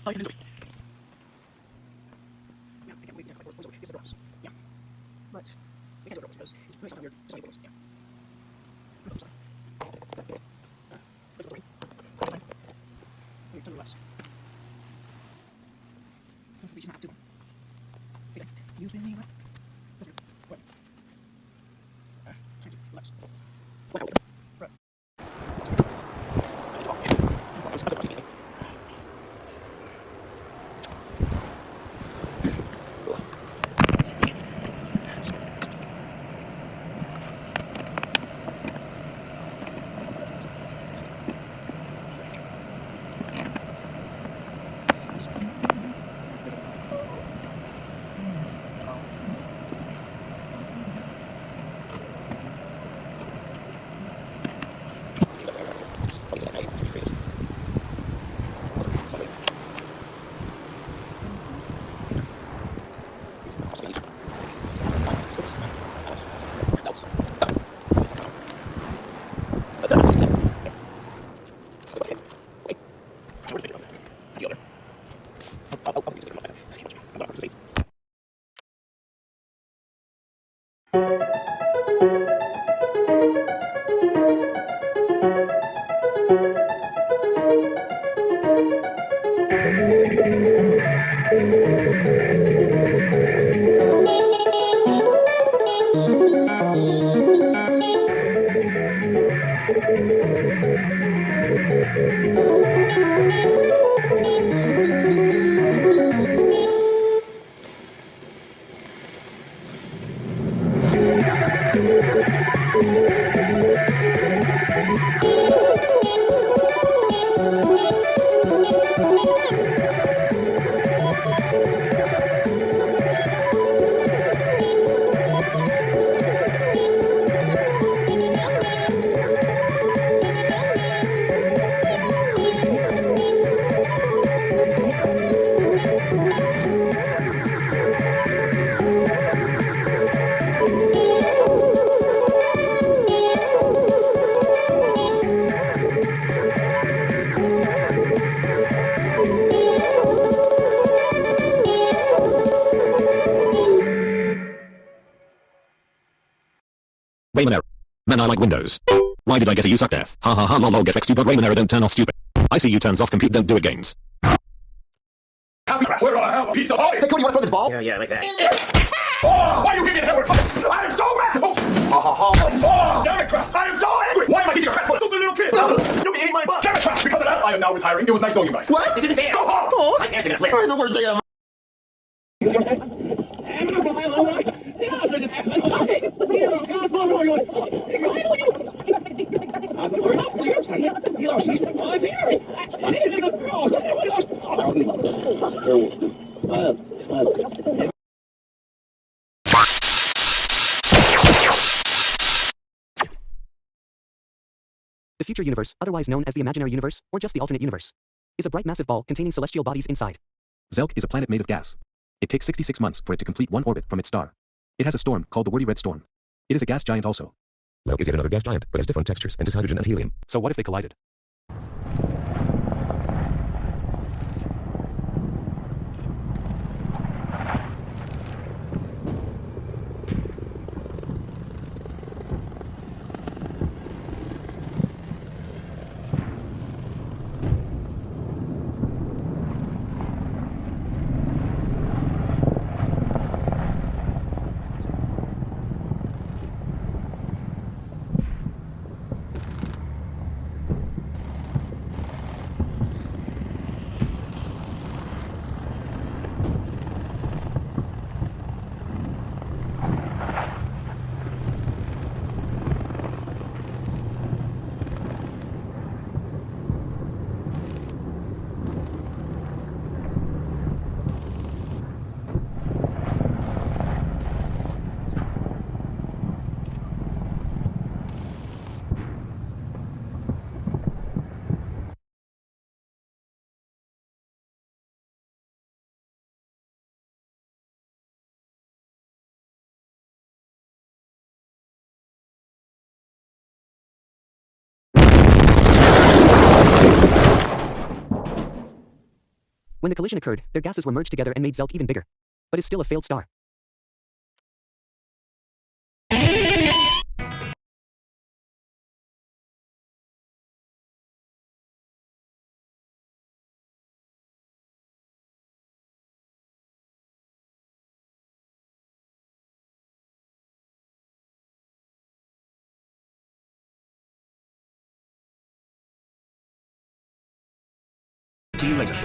Oh, you can do it. Yeah, I can't believe you can't it's the drops. Yeah. But we can't do it because it's very weird. It's only bullets. Yeah. I'm sorry. Let's go to the rain. Fine. Let me turn the less. We should have to. Okay. Use me anyway. Let's go. What? Change it. Less. Wow. Right. It's off. I'm sorry. What do you think about that? The other. I'll use it about that. I'm not States. Raymond error. Man, I like Windows. Why did I get a you suck death? Ha ha ha lol lol get vexed you got Raymond error don't turn off stupid. I see you turns off compute don't do it games. Happy crash, we're gonna have a pizza party! Hey, Cody, you wanna throw this ball? Yeah, like that. Oh, why are you hitting me in the head with a I am so mad! Oh, damn it, Crash, I am so angry! Why am I teaching a crash for a stupid little kid? You ate my butt! Damn it, Crash, because of that, I am now retiring. It was nice knowing you guys. What? This isn't fair. Go home! Oh, My pants are gonna flip. the worst thing ever. The future universe, otherwise known as the imaginary universe, or just the alternate universe, is a bright massive ball containing celestial bodies inside. Zelk is a planet made of gas. It takes 66 months for it to complete one orbit from its star. It has a storm called the Wordy Red Storm. It is a gas giant also. Zelk is yet another gas giant, but has different textures and is hydrogen and helium. So what if they collided? When the collision occurred, their gases were merged together and made Zelk even bigger. But is still a failed star. See you later.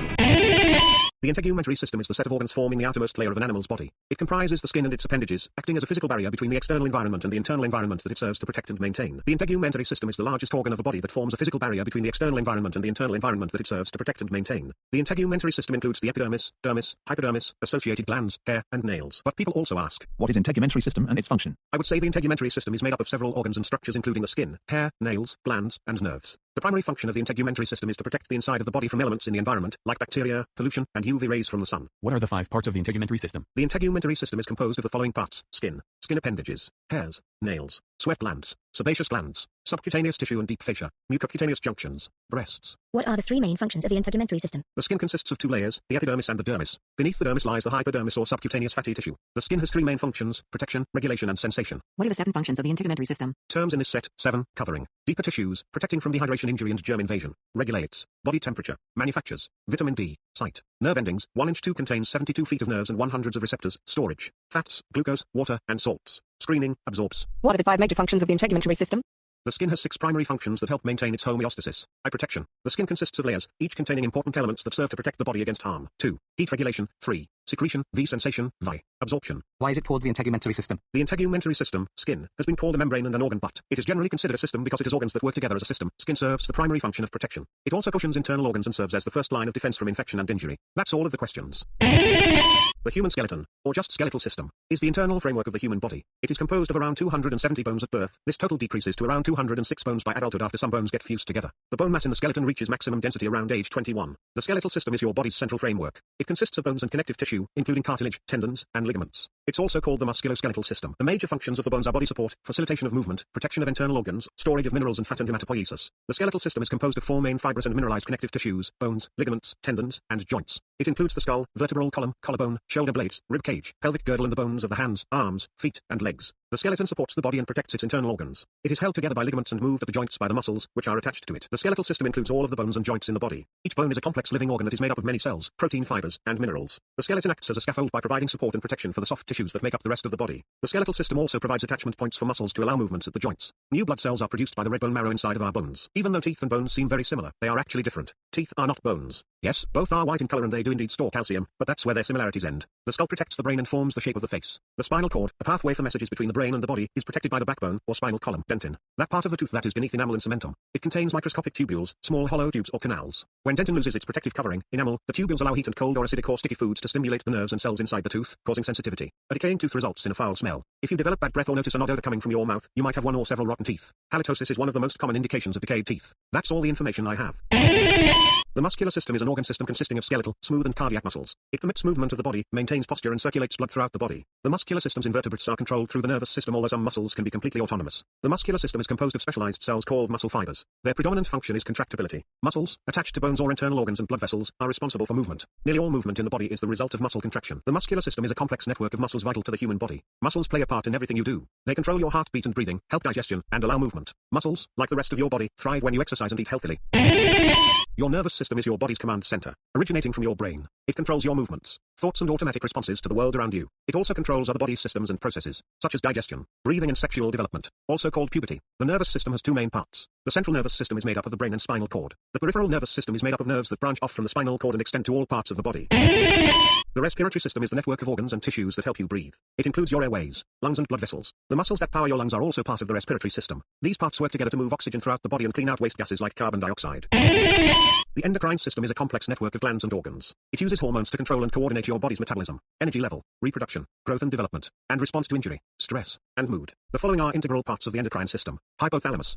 The integumentary system is the set of organs forming the outermost layer of an animal's body. It comprises the skin and its appendages, acting as a physical barrier between the external environment and the internal environment that it serves to protect and maintain. The integumentary system is the largest organ of the body that forms a physical barrier between the external environment and the internal environment that it serves to protect and maintain. The integumentary system includes the epidermis, dermis, hypodermis, associated glands, hair, and nails. But people also ask, What is integumentary system and its function? I would say the integumentary system is made up of several organs and structures including the skin, hair, nails, glands, and nerves. The primary function of the integumentary system is to protect the inside of the body from elements in the environment, like bacteria, pollution, and UV rays from the sun. What are the 5 parts of the integumentary system? The integumentary system is composed of the following parts: skin, skin appendages, hairs, nails, sweat glands, sebaceous glands, subcutaneous tissue and deep fascia, mucocutaneous junctions, breasts. What are the three main functions of the integumentary system? The skin consists of two layers, the epidermis and the dermis. Beneath the dermis lies the hypodermis or subcutaneous fatty tissue. The skin has three main functions: protection, regulation and sensation. What are the 7 functions of the integumentary system? Terms in this set: 7, covering, deeper tissues, protecting from dehydration, injury and germ invasion, regulates, body temperature, manufactures, vitamin D, sight, nerve endings, 1 inch 2 contains 72 feet of nerves and 100s of receptors, storage, fats, glucose, water and salts, screening, absorbs. What are the 5 major functions of the integumentary system? The skin has 6 primary functions that help maintain its homeostasis. Eye protection. The skin consists of layers, each containing important elements that serve to protect the body against harm. 2. Heat regulation. 3. Secretion. V. Sensation. Vi. Absorption. Why is it called the integumentary system? The integumentary system, skin, has been called a membrane and an organ, but it is generally considered a system because it is organs that work together as a system. Skin serves the primary function of protection. It also cushions internal organs and serves as the first line of defense from infection and injury. That's all of the questions. The human skeleton, or just skeletal system, is the internal framework of the human body. It is composed of around 270 bones at birth. This total decreases to around 206 bones by adulthood after some bones get fused together. The bone mass in the skeleton reaches maximum density around age 21. The skeletal system is your body's central framework. It consists of bones and connective tissue, including cartilage, tendons, and ligaments. It's also called the musculoskeletal system. The major functions of the bones are body support, facilitation of movement, protection of internal organs, storage of minerals and fat and hematopoiesis. The skeletal system is composed of 4 main fibrous and mineralized connective tissues: bones, ligaments, tendons, and joints. It includes the skull, vertebral column, collarbone, shoulder blades, rib cage, pelvic girdle and the bones of the hands, arms, feet, and legs. The skeleton supports the body and protects its internal organs. It is held together by ligaments and moved at the joints by the muscles, which are attached to it. The skeletal system includes all of the bones and joints in the body. Each bone is a complex living organ that is made up of many cells, protein fibers, and minerals. The skeleton acts as a scaffold by providing support and protection for the soft tissues that make up the rest of the body. The skeletal system also provides attachment points for muscles to allow movements at the joints. New blood cells are produced by the red bone marrow inside of our bones. Even though teeth and bones seem very similar, they are actually different. Teeth are not bones. Yes, both are white in color and they do indeed store calcium, but that's where their similarities end. The skull protects the brain and forms the shape of the face. The spinal cord, a pathway for messages between the brain and the body, is protected by the backbone, or spinal column, dentin. That part of the tooth that is beneath enamel and cementum. It contains microscopic tubules, small hollow tubes or canals. When dentin loses its protective covering, enamel, the tubules allow heat and cold or acidic or sticky foods to stimulate the nerves and cells inside the tooth, causing sensitivity. A decaying tooth results in a foul smell. If you develop bad breath or notice an odd odor coming from your mouth, you might have one or several rotten teeth. Halitosis is one of the most common indications of decayed teeth. That's all the information I have. The muscular system is an organ system consisting of skeletal, smooth and cardiac muscles. It permits movement of the body, maintains posture and circulates blood throughout the body. The muscular system's invertebrates are controlled through the nervous system, although some muscles can be completely autonomous. The muscular system is composed of specialized cells called muscle fibers. Their predominant function is contractibility. Muscles, attached to bones or internal organs and blood vessels, are responsible for movement. Nearly all movement in the body is the result of muscle contraction. The muscular system is a complex network of muscles vital to the human body. Muscles play a part in everything you do. They control your heartbeat and breathing, help digestion, and allow movement. Muscles, like the rest of your body, thrive when you exercise and eat healthily. Your nervous system is your body's command center, originating from your brain. It controls your movements, thoughts and automatic responses to the world around you. It also controls other body systems and processes, such as digestion, breathing and sexual development, also called puberty. The nervous system has 2 main parts. The central nervous system is made up of the brain and spinal cord. The peripheral nervous system is made up of nerves that branch off from the spinal cord and extend to all parts of the body. The respiratory system is the network of organs and tissues that help you breathe. It includes your airways, lungs and blood vessels. The muscles that power your lungs are also part of the respiratory system. These parts work together to move oxygen throughout the body and clean out waste gases like carbon dioxide. The endocrine system is a complex network of glands and organs. It uses hormones to control and coordinate your body's metabolism, energy level, reproduction, growth and development, and response to injury, stress, and mood. The following are integral parts of the endocrine system. Hypothalamus.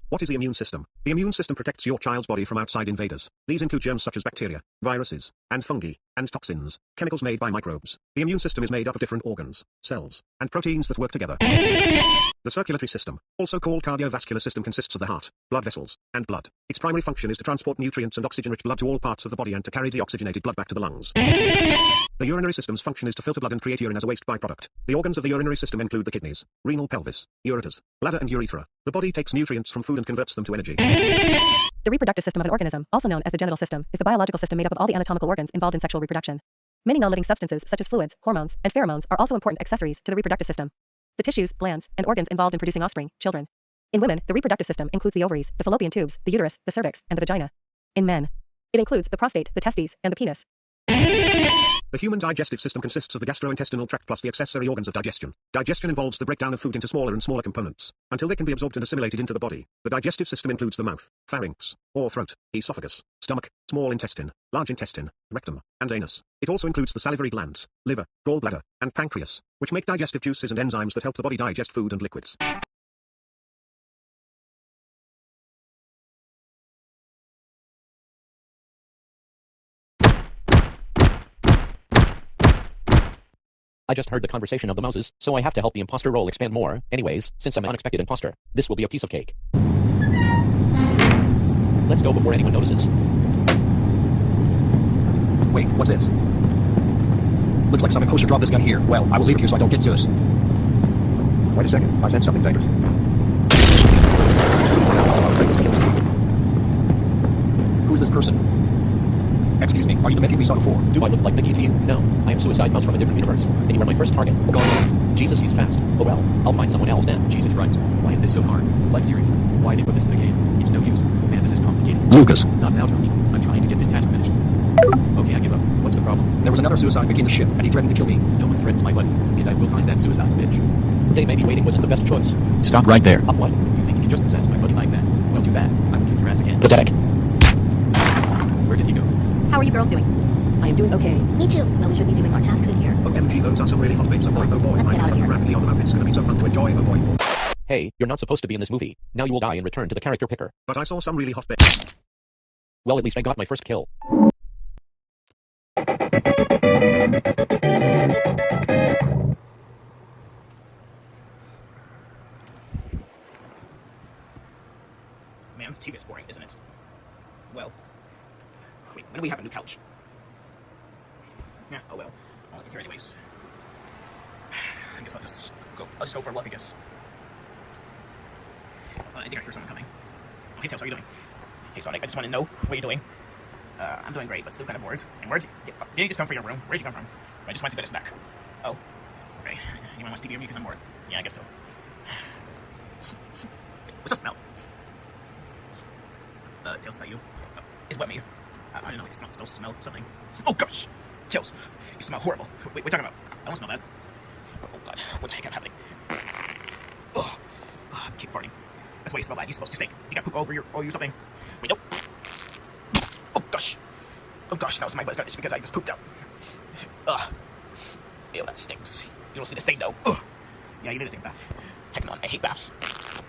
What is the immune system? The immune system protects your child's body from outside invaders. These include germs such as bacteria, viruses, and fungi, and toxins, chemicals made by microbes. The immune system is made up of different organs, cells, and proteins that work together. The circulatory system, also called cardiovascular system, consists of the heart, blood vessels, and blood. Its primary function is to transport nutrients and oxygen-rich blood to all parts of the body and to carry deoxygenated blood back to the lungs. The urinary system's function is to filter blood and create urine as a waste byproduct. The organs of the urinary system include the kidneys, renal pelvis, ureters, bladder and urethra. The body takes nutrients from food and converts them to energy. The reproductive system of an organism, also known as the genital system, is the biological system made up of all the anatomical organs involved in sexual reproduction. Many non-living substances such as fluids, hormones, and pheromones are also important accessories to the reproductive system. The tissues, glands, and organs involved in producing offspring, children. In women, the reproductive system includes the ovaries, the fallopian tubes, the uterus, the cervix, and the vagina. In men, it includes the prostate, the testes, and the penis. The human digestive system consists of the gastrointestinal tract plus the accessory organs of digestion. Digestion involves the breakdown of food into smaller and smaller components, until they can be absorbed and assimilated into the body. The digestive system includes the mouth, pharynx, or throat, esophagus, stomach, small intestine, large intestine, rectum, and anus. It also includes the salivary glands, liver, gallbladder, and pancreas, which make digestive juices and enzymes that help the body digest food and liquids. I just heard the conversation of the mouses, so I have to help the imposter role expand more. Anyways, since I'm an unexpected imposter, this will be a piece of cake. Let's go before anyone notices. Wait, what's this? Looks like some imposter dropped this gun here. Well, I will leave it here so I don't get Zeus. Wait a second, I sense something dangerous. Who is this person? Excuse me, are you the Mickey we saw before? Do I look like Mickey to you? No, I am Suicide Mouse from a different universe, and you are my first target. Go on. Jesus, he's fast. Oh well, I'll find someone else then. Jesus Christ, why is this so hard? Like seriously, why did they put this in the game? It's no use. Man, this is complicated. Lucas. Not now, Tony. I'm trying to get this task finished. Okay, I give up. What's the problem? There was another suicide Mickey in the ship, and he threatened to kill me. No one threatens my buddy, and I will find that suicide bitch. Hey, maybe waiting wasn't the best choice. Stop right there. Up what? You think you can just possess my buddy like that? Well, too bad. I will kick your ass again. Pathetic. Where did he go? How are you girls doing? I am doing okay. Me too. Well, we should be doing our tasks in here. OMG, those are some really hot babes. Oh boy, oh boy. Let's get I'm out of here. rapidly on the mouth. It's gonna be so fun to enjoy. Oh boy. Hey, you're not supposed to be in this movie. Now you will die and return to the character picker. But I saw some really hot babes. Well, at least I got my first kill. Man, TV is boring, isn't it? Well, wait, when do we have a new couch? Yeah, oh well. I'll get here anyways. I guess I'll just go for a walk, I guess. I think I hear someone coming. Oh, hey Tails, how are you doing? Hey Sonic, I just want to know what you're doing. I'm doing great, but still kind of bored. And did you just come from your room? Where'd you come from? I just went to get a snack. Oh, okay. Anyone wants TV or me because I'm bored? Yeah, I guess so. What's that smell? Tails, is that you? It's what me. I don't know, it smells so smell something. Oh gosh! Tails, you smell horrible. Wait, what are you talking about? I don't smell that. Oh god, what the heck is happening? Ugh. I keep farting. That's why you smell bad. You're supposed to stink. You got poop over you something? Wait, nope. Oh gosh. Oh gosh, now it's my butt. It's because I just pooped out. Ugh. Ew, that stinks. You don't see the stain though. Ugh. Yeah, you need to take a bath. Heck no, I hate baths.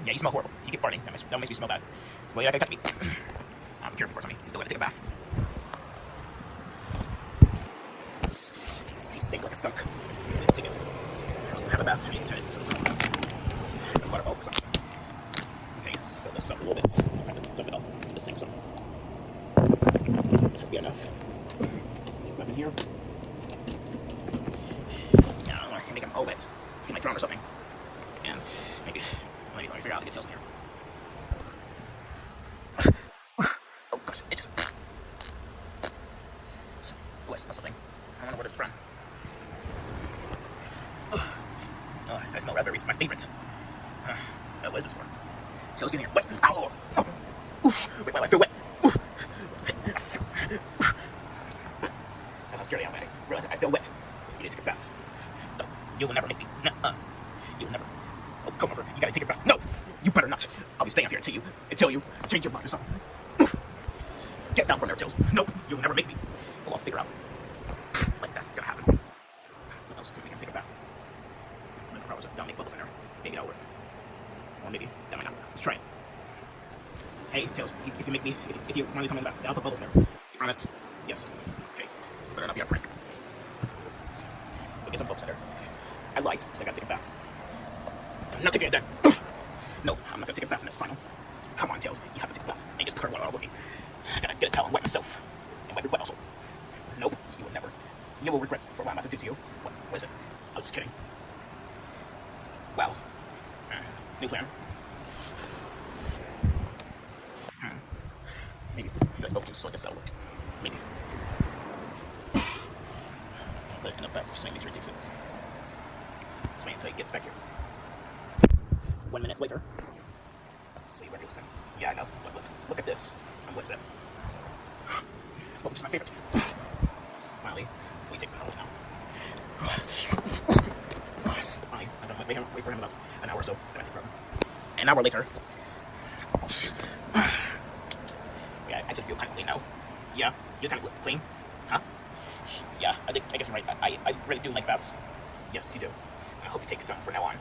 Yeah, you smell horrible. You keep farting. That makes me smell bad. Well, you're not gonna catch me. I'm careful for something. You still gotta take a bath. You stink like a skunk. Take it. Have a bath. I need to turn it so it's not a bath. A water bottle for something. Okay, let's fill this up a little bit. I have to dump it all in the sink. So this will be enough. Up in here. Yeah, I don't want to make him all wet. He might drown or something. And maybe let me figure out how to get Tails in here. Oh gosh, it just. Oh, I smell something. I wonder what it's from. Oh, I smell raspberries. My favorite. What is this for? Tails, get in here. What? Ow! Oh. Oof. Wait, I feel wet. Oof. That's how scared I am. I realize I feel wet. You need to take a bath. No, you will never make me. You will never. Oh, come over. You gotta take a bath. No, you better not. I'll be staying up here until you change your mind or something. Oof. Get down from there, Tails. Nope, you will never make me. Well, I'll figure out. Like that's gonna happen. What else could we take a bath? There's a problem with that. Don't make bubbles in there. Maybe that'll work. Or maybe that might not work. Let's try it. Hey, Tails, if you make me, if you want to come in the bath, I'll put bubbles in there. You promise? Yes. Okay. This better not be a prank. We'll get some bubbles in there. I lied, so I gotta take a bath. I'm not taking it then. No, I'm not gonna take a bath in this final. Come on, Tails, you have to take a bath. And just put water all over me. I gotta get a towel and wet myself. And wipe your butt also. Nope, you will never. You will regret for what I'm about to do to you. What is it? I was just kidding. Wow. New plan. Maybe let's go so I guess that'll work. Maybe. I'll put it in a bath so make sure he takes it. So wait until he gets back here. 1 minute later. Let's see where he listen. Yeah, I know. Look at this. And what is that? Oh, which is my favorite. Finally, hopefully he takes it out now. Finally, I'm gonna wait for him about an hour or so. That might take forever. An hour later. Yeah, I just feel kind of clean now. Yeah, you kind of look clean, huh? Yeah, I guess you're right. I really do like baths. Yes, you do. I hope you take some from now on.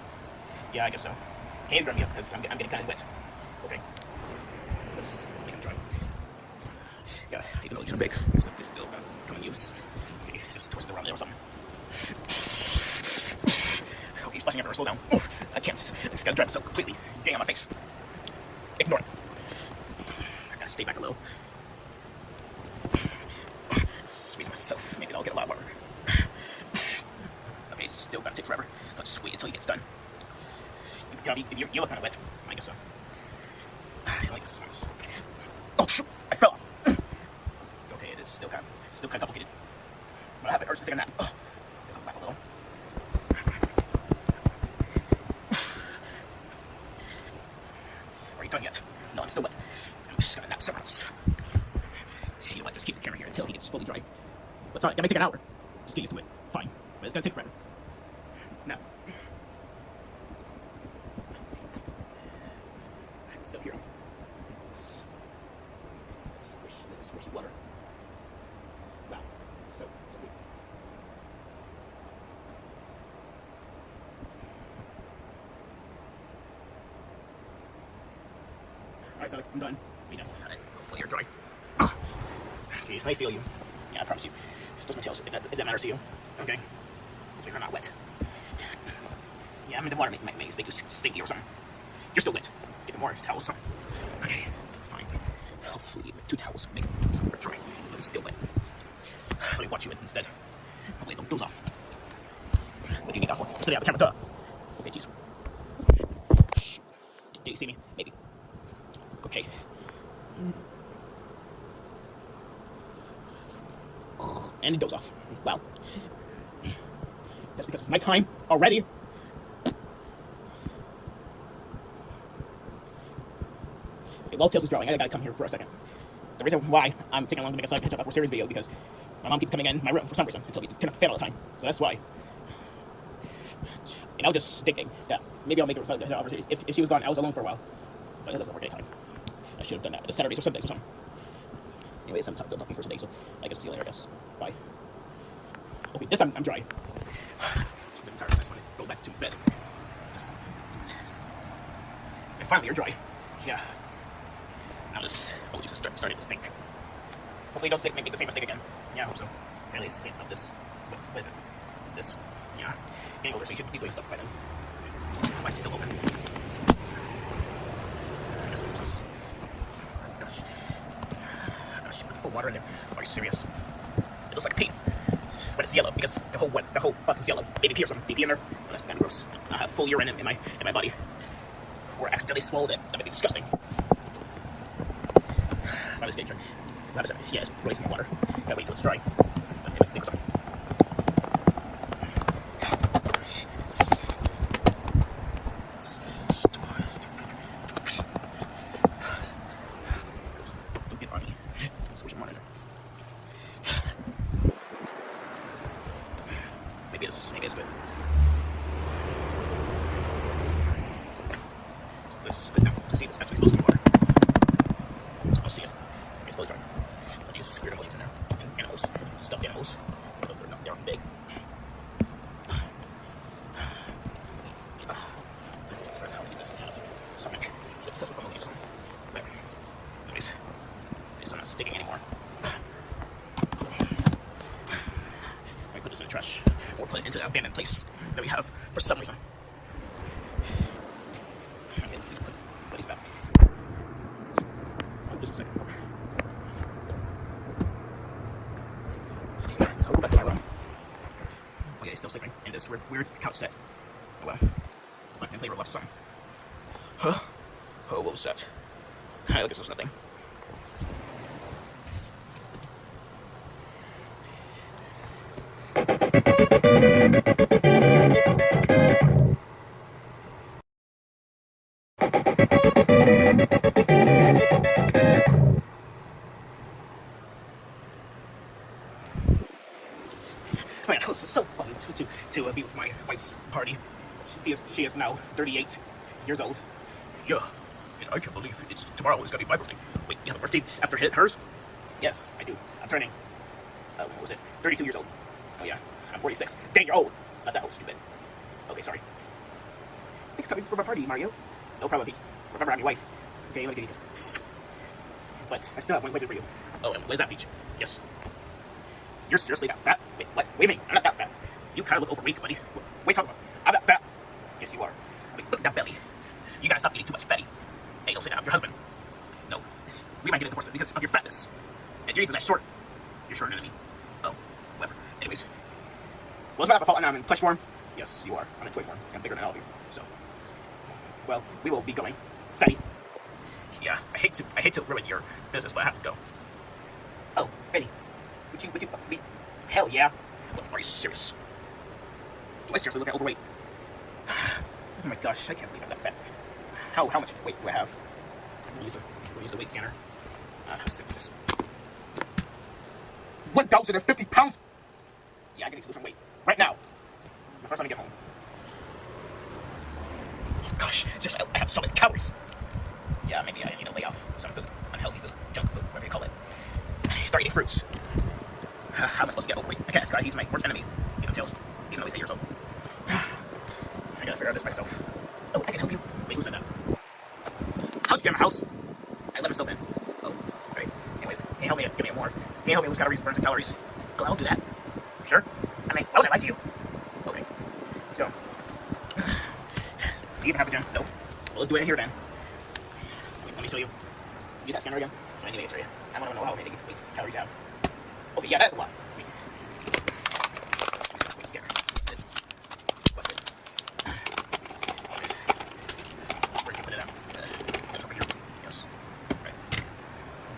Yeah, I guess so. Can you dry me up because I'm getting kind of wet. Okay. Let's make him dry. Yeah, even though these are big, it's still come in use. Okay, just twist it around there or something. Keep splashing everywhere. Slow down. Oof, I can't. I just gotta dry myself completely. Getting on my face. Ignore it. I gotta stay back a little. Squeeze myself. Maybe I'll get a lot of water. Okay, it's still gonna take forever. I'll just wait until he gets done. You look kind of wet. I guess so. Like this is oh shoot! I fell off. Okay, it is still kind of complicated. But I have an urge to take a nap. Guess I'll nap a little. Are you done yet? No, I'm still wet. I'm just gonna nap somewhere else. You know what? Just keep the camera here until he gets fully dry. But it's not. That may take an hour. Just get used to it. Fine. But it's gonna take forever. Let's nap. I can still hear him. Squishy water. Wow, this is so good. Alright, Sonic, I'm done. Hopefully you're dry. Okay, I feel you. Yeah, I promise you. Just touch my tails if that matters to you. Okay? Hopefully you're not wet. Yeah, I mean the water might make you stinky or something. You're still wet. Get some more towels or something. Okay, fine. Hopefully 2 towels make it dry. But it's still wet. Let me watch you instead. Hopefully don't doze off. What do you need that for? Steady out the camera, duh. Okay, jeez. Do you see me? Maybe. Okay. And it goes off. Wow. That's because it's nighttime already. Okay, while Tails is drawing, I gotta come here for a second. The reason why I'm taking long to make a side pitch up for series video because my mom keeps coming in my room for some reason until we turn off the fan all the time. So that's why. And I was just thinking that maybe I'll make a side pitch over series. If she was gone, I was alone for a while. But it doesn't work anytime. I should have done that the Saturdays or Sundays or something. Anyways, I'm done talking for today, so I guess I'll see you later, I guess. Bye. Okay, this time I'm dry. I'm tired, so I just want to go back to bed. And finally, you're dry. Yeah. Now this, oh, just starting to stink. Hopefully, don't make the same mistake again. Yeah, I hope so. At least clean up this. What is it? This. Yeah. Getting older, so you should be doing stuff by then. Why is it still open? I guess we'll use this. Gosh. Gosh, put the full water in there. Are you serious? It looks like pee. But it's yellow because the whole box is yellow. Maybe pee or something. Maybe in there. Well, that's kind of gross. I have full urine in my body. Or accidentally swallowed it. That would be disgusting. Not this danger. Not as yeah, it's releasing the water. Gotta wait until it's dry. It might stink or something. Don't get on me. Squish them on in there. Maybe it's good. This is good now. To see if it's actually supposed to be water. I'll see it. It's fully dry. I'll use weird emotions in there. And animals. Stuffed animals. They're big. As far as how many does it have? Stomach. So it's from the leaves. There. Anyways. It's not sticking anymore. I put this in the trash. Or put it into the abandoned place that we have for some reason. Okay, please put these back. Oh, just a second. Okay, so I'll go back to my room. Oh yeah, he's still sleeping in this weird couch set. Oh well. I can play Roblox or something. Huh? Oh, what was that? I guess there's nothing. Man, it was so fun to be with my wife's party. She is now 38 years old. Yeah, and I can't believe tomorrow is gonna be my birthday. Wait, you have a birthday after hers? Yes, I do. I'm turning, what was it? 32 years old. Oh yeah, I'm 46. Dang, you're old. Not that old, stupid. Okay, sorry. Thanks for coming for my party, Mario. No problem, Pete. Remember, I'm your wife. Okay, let me give you this. But I still have one question for you. Oh, and what is that, Peach? Yes. You're seriously that fat? Wait, what? Wait a minute, I'm not that fat. You kind of look overweight, buddy. Wait, talk about. I'm not fat. Yes, you are. I mean, look at that belly. You gotta stop eating too much fatty. Hey, don't say that of your husband. No. We might get into divorce because of your fatness. And you're using that short. You're shorter than me. Oh, whatever. Anyways. Well, it's my fault, and I'm in plush form. Yes, you are. I'm in toy form. I'm bigger than all of you. So, well, we will be going. Fatty. Yeah, I hate to ruin your business, but I have to go. Oh, Fatty. Would you fuck with me? Hell yeah. Look, are you serious? Do I seriously look overweight? Oh my gosh, I can't believe I'm that fat. How much weight do I have? We'll use the weight scanner. Let's stick with this. 1,050 pounds! Yeah, I can need to lose some weight. Right now. The first time I get home. Gosh, seriously, I have so many calories. Yeah, maybe I need to lay off some food. Unhealthy food. Junk food, whatever you call it. Start eating fruits. How am I supposed to get overweight? I can't ask God, he's my worst enemy. Even Tails. Even though he's 8 years old. I gotta figure out this myself. Oh, I can help you. Wait, who said that? How'd you get in my house? I let myself in. Oh, great. Anyways, can you help me give me more? Can you help me lose calories, burn some calories? Oh, I'll do that. Sure? I mean, why would I lie to you? Okay. Let's go. Do you even have a gym? No. Well, let's do it here then. Let me show you. Use that scanner again. So I need to show you. I want to know how many calories you have. Okay, yeah, that's a lot. Wait. Let me scanner. What's it? Where'd you put it at? It's over here. Yes. Right.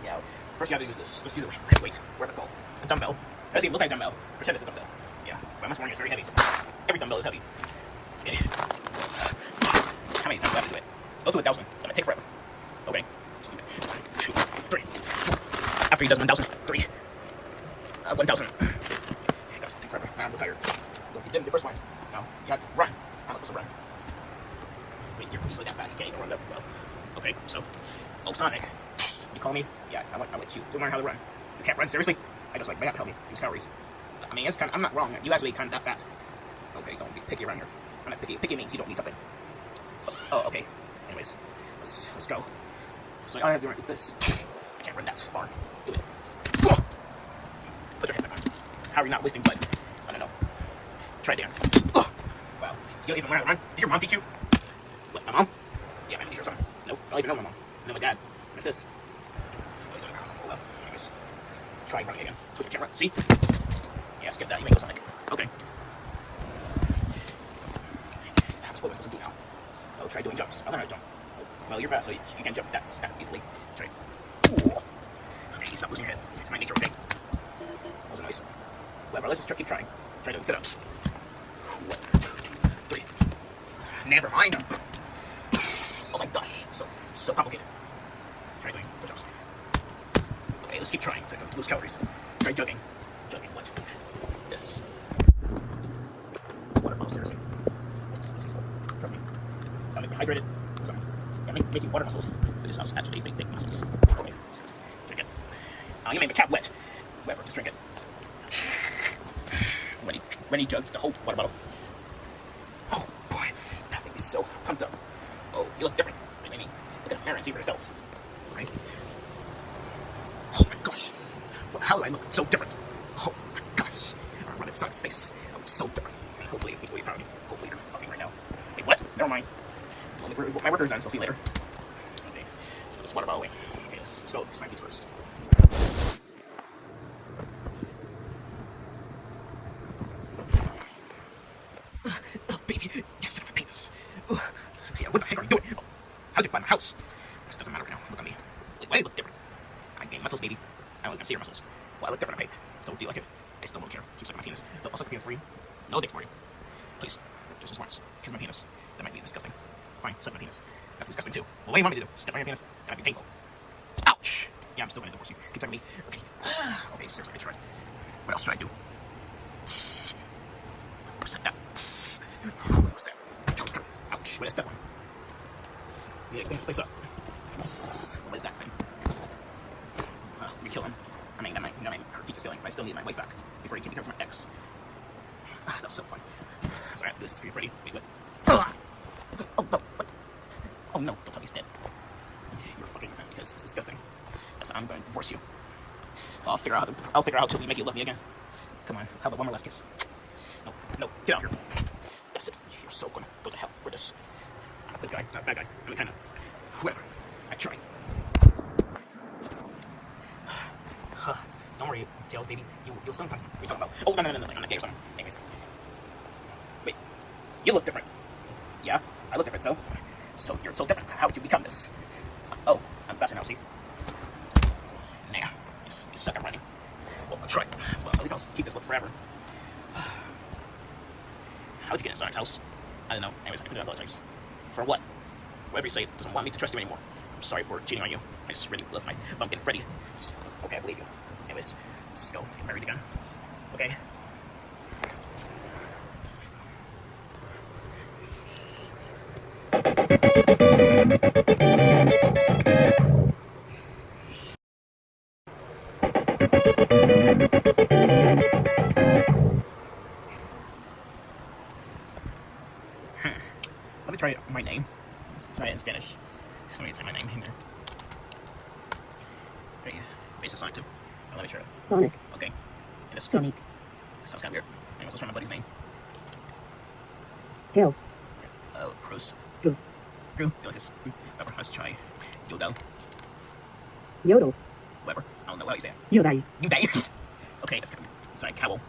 Yeah. First you have to use this. Let's do the weight. Whatever it's called. A dumbbell. It doesn't even look like a dumbbell. Pretend it's a dumbbell. Yeah. But I'm warning you, it's very heavy. Every dumbbell is heavy. Okay. How many times do I have to do it? Go to 1,000. That might take forever. Okay. 1, 2, 3. After he does 1,000, 3. 1,000. That's take forever. I'm tired. Look, you didn't the first one. No, you have to run. I'm not supposed to run. Wait, you're easily that fat. You can't even run that well. Okay, so, oh, Sonic. You call me? Yeah, I want you to learn how to run. You can't run, seriously? I just like, you have to help me use calories. I mean, it's kind of, I'm not wrong. You actually kind of that fat. Okay, don't be picky around here. I'm not picky. Picky means you don't need something. Oh, okay. Anyways, let's go. So all I have to do is this. I can't run that far. Do it. Put your head back on. How are you not wasting blood? I don't know. Try it down. Wow. You don't even learn how to run? Did your mom teach you? What, my mom? Yeah, my teacher or something. Nope. I don't even know my mom. I know my dad. What's this? Oh, well. Anyways. Try running again. Twist the camera. See? Yeah, skip that. You make it Sonic. Okay. That's what we're supposed to do now. Oh, try doing jumps. I'll learn how to jump. Well, you're fast, so you can't jump that easily. Try. Ooh. Okay, stop losing your head. It's my nature, okay? That was a nice. Whatever, let's just keep trying. Try doing sit-ups. 1, 2, 3. Never mind. Oh my gosh, so complicated. Try doing push-ups. Okay, let's keep trying to lose calories. Try jogging. Jogging, what? This. Water bottle, seriously. It's useful. Trust me. Gotta make me hydrated. Yeah, making water muscles. But this is actually fake muscles. Okay, drink it. You made my cat wet. Whatever, just drink it. When he jugged the whole water bottle. Oh boy, that made me so pumped up. Oh, you look different. Wait, maybe look in the mirror and see for yourself. Okay. Oh my gosh. How do I look so different? Oh my gosh. I'm running Sonic's face. I look so different. And hopefully you'll be proud of me. Hopefully you're fucking right now. Wait, what? Never mind. My work is done, so I'll see you later. Okay. Let's put this water bottle away. Okay, let's go. Slime these first. Baby, yes, my penis. Yeah, what the heck are you doing? Oh, how'd you find my house? This doesn't matter right now. Look at me. Why do I look different? I gain muscles, baby. I don't even see your muscles. Well, I look different, okay? So, do you like it? I still don't care. Keep sucking my penis. I'll suck my penis for you. No dicks for you. Please. Just as once. Kiss my penis. That might be disgusting. Fine, suck my penis. That's disgusting too. Well, what do you want me to do? Step on your penis? That might be painful. Ouch! Yeah, I'm still gonna divorce you. Keep talking to me. Okay. Okay, seriously, I tried. What else should I do? What's that? What's that? Ouch, what is that one? We gotta clean this place up. What is that thing? We kill him. I mean, that might hurt Peach's feeling, but I still need my wife back before he becomes my ex. That was so fun. Sorry, this is for you, Freddy. Wait, what? Oh, no, what? Oh no, don't tell me he's dead. You're fucking my friend because it's disgusting. Yes, I'm going to divorce you. I'll figure out how to make you love me again. Come on, how about one more last kiss? No, get out here. That's it. You're so gonna go to hell for this. I'm a good guy, not a bad guy. I mean, kind of. Whoever. I tried. Don't worry, Tails, baby. You'll sometimes. What are you talking about? Oh, no, I'm not gay or something. Anyways. Wait. You look different. Yeah, I look different, so? So you're so different. How did you become this? Oh, I'm faster now, see? Nah. You suck at running. Well, I'll try. Well, at least I'll keep this look forever. How'd you get in Sonic's house? I don't know. Anyways, I couldn't apologize. For what? Whatever you say doesn't want me to trust you anymore. I'm sorry for cheating on you. I just really love my bumpkin Freddy. Okay, I believe you. Anyways, let's go get married again. Okay? Let me try my name. Try it in Spanish. Let me type my name in there. Okay, base of Sonic 2. Oh, let me try it. Sonic. Okay. And this Sonic. sounds kind of weird. Anyways, let's try my buddy's name. Tails. Cruz. Gru. Gru. Delicious. Whatever. Let's try Yodel. Yodel. Whatever. I don't know how you say it. Yodai. Yodel. Okay, that's kind of. Sorry, Cowl.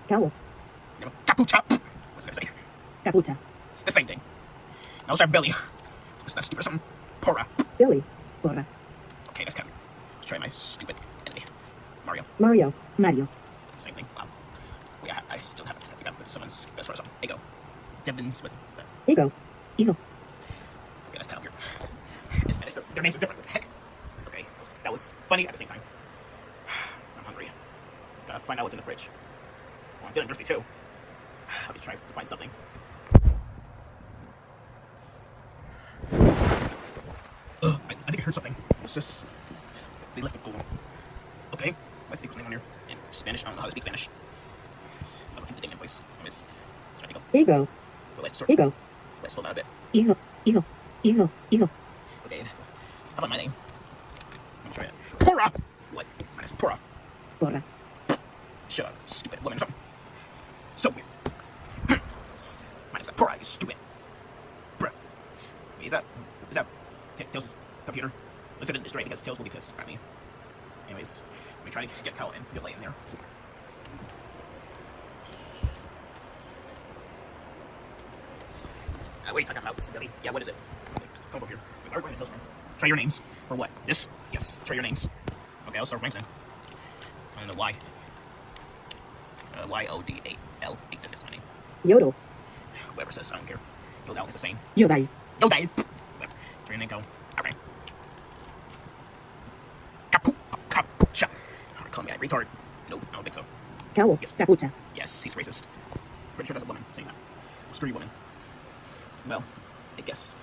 Cowl. Capucha. What's it gonna say? Capucha. It's the same thing. Now let's try Billy. Is that stupid or something? Porra. Billy. Porra. Okay, that's kind of. Let's try my stupid enemy. Mario. Mario. Mario. Same thing. Wow. Yeah, I still haven't. I think I'm with someone's best friend or something. Ego. Devon's. Ego. Ego. Okay, that's kind of weird. In Spanish, their names are different. What the heck? Okay, that was funny at the same time. I'm hungry. Gotta find out what's in the fridge. Well, I'm feeling thirsty too. Let me try to find something. I think I heard something. What's this? They left a goal. Okay, let's speak name on here in Spanish. I don't know how to speak Spanish. I'm gonna keep the name in voice. Let's try to go. Ego. Ego. Let's slow down a bit. Ego. Ego. Ego. Ego. Okay, how about my name? Let me try it. Porra! What? My name's Porra. Porra. Shut up, stupid woman or something. So weird. My name's Porra, you stupid. Bruh. Wait, is that Tails' computer? Let's set it straight because Tails will be pissed at me. Anyways, let me try to get Kyle and Billy in there. What are you talking about, Billy? Yeah, what is it? Come over here. Our Tails room. Try your names. For what? This? Yes, try your names. Okay, I'll start with mine then. I don't know why. Yodal. This is my name. Yodel. Whoever says, I don't care. Yodal is the same. Yodai. Yodai! Try your name, go. Okay. Capucha. Call me a retard. Nope, I don't think so. Cowl. Yes. Capucha. Yes, he's racist. Pretty sure that's a woman saying that. Screw you, woman. Well, I guess.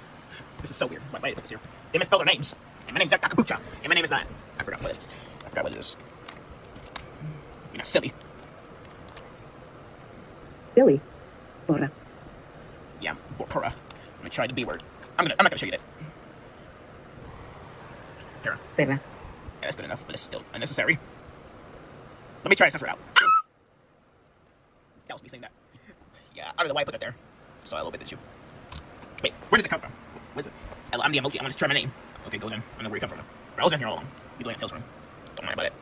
This is so weird. Why did I put this here? They misspelled their names. And my name's Capucha. And my name is that. I forgot what it is. I forgot what it is. You're not silly. Billy. Porra. Yeah, Porra. I'm gonna try the B word. I'm not gonna show you that. Here. Perra. Yeah, that's good enough, but it's still unnecessary. Let me try to censor it out. That was me saying that. Yeah, I don't know why I put that there. So I a little bit, didn't you? Wait, where did it come from? What is it? I'm the emoji. I'm gonna try my name. Okay, go then. I know where you come from. I was in here all along. You doing a Tails room. Don't worry about it.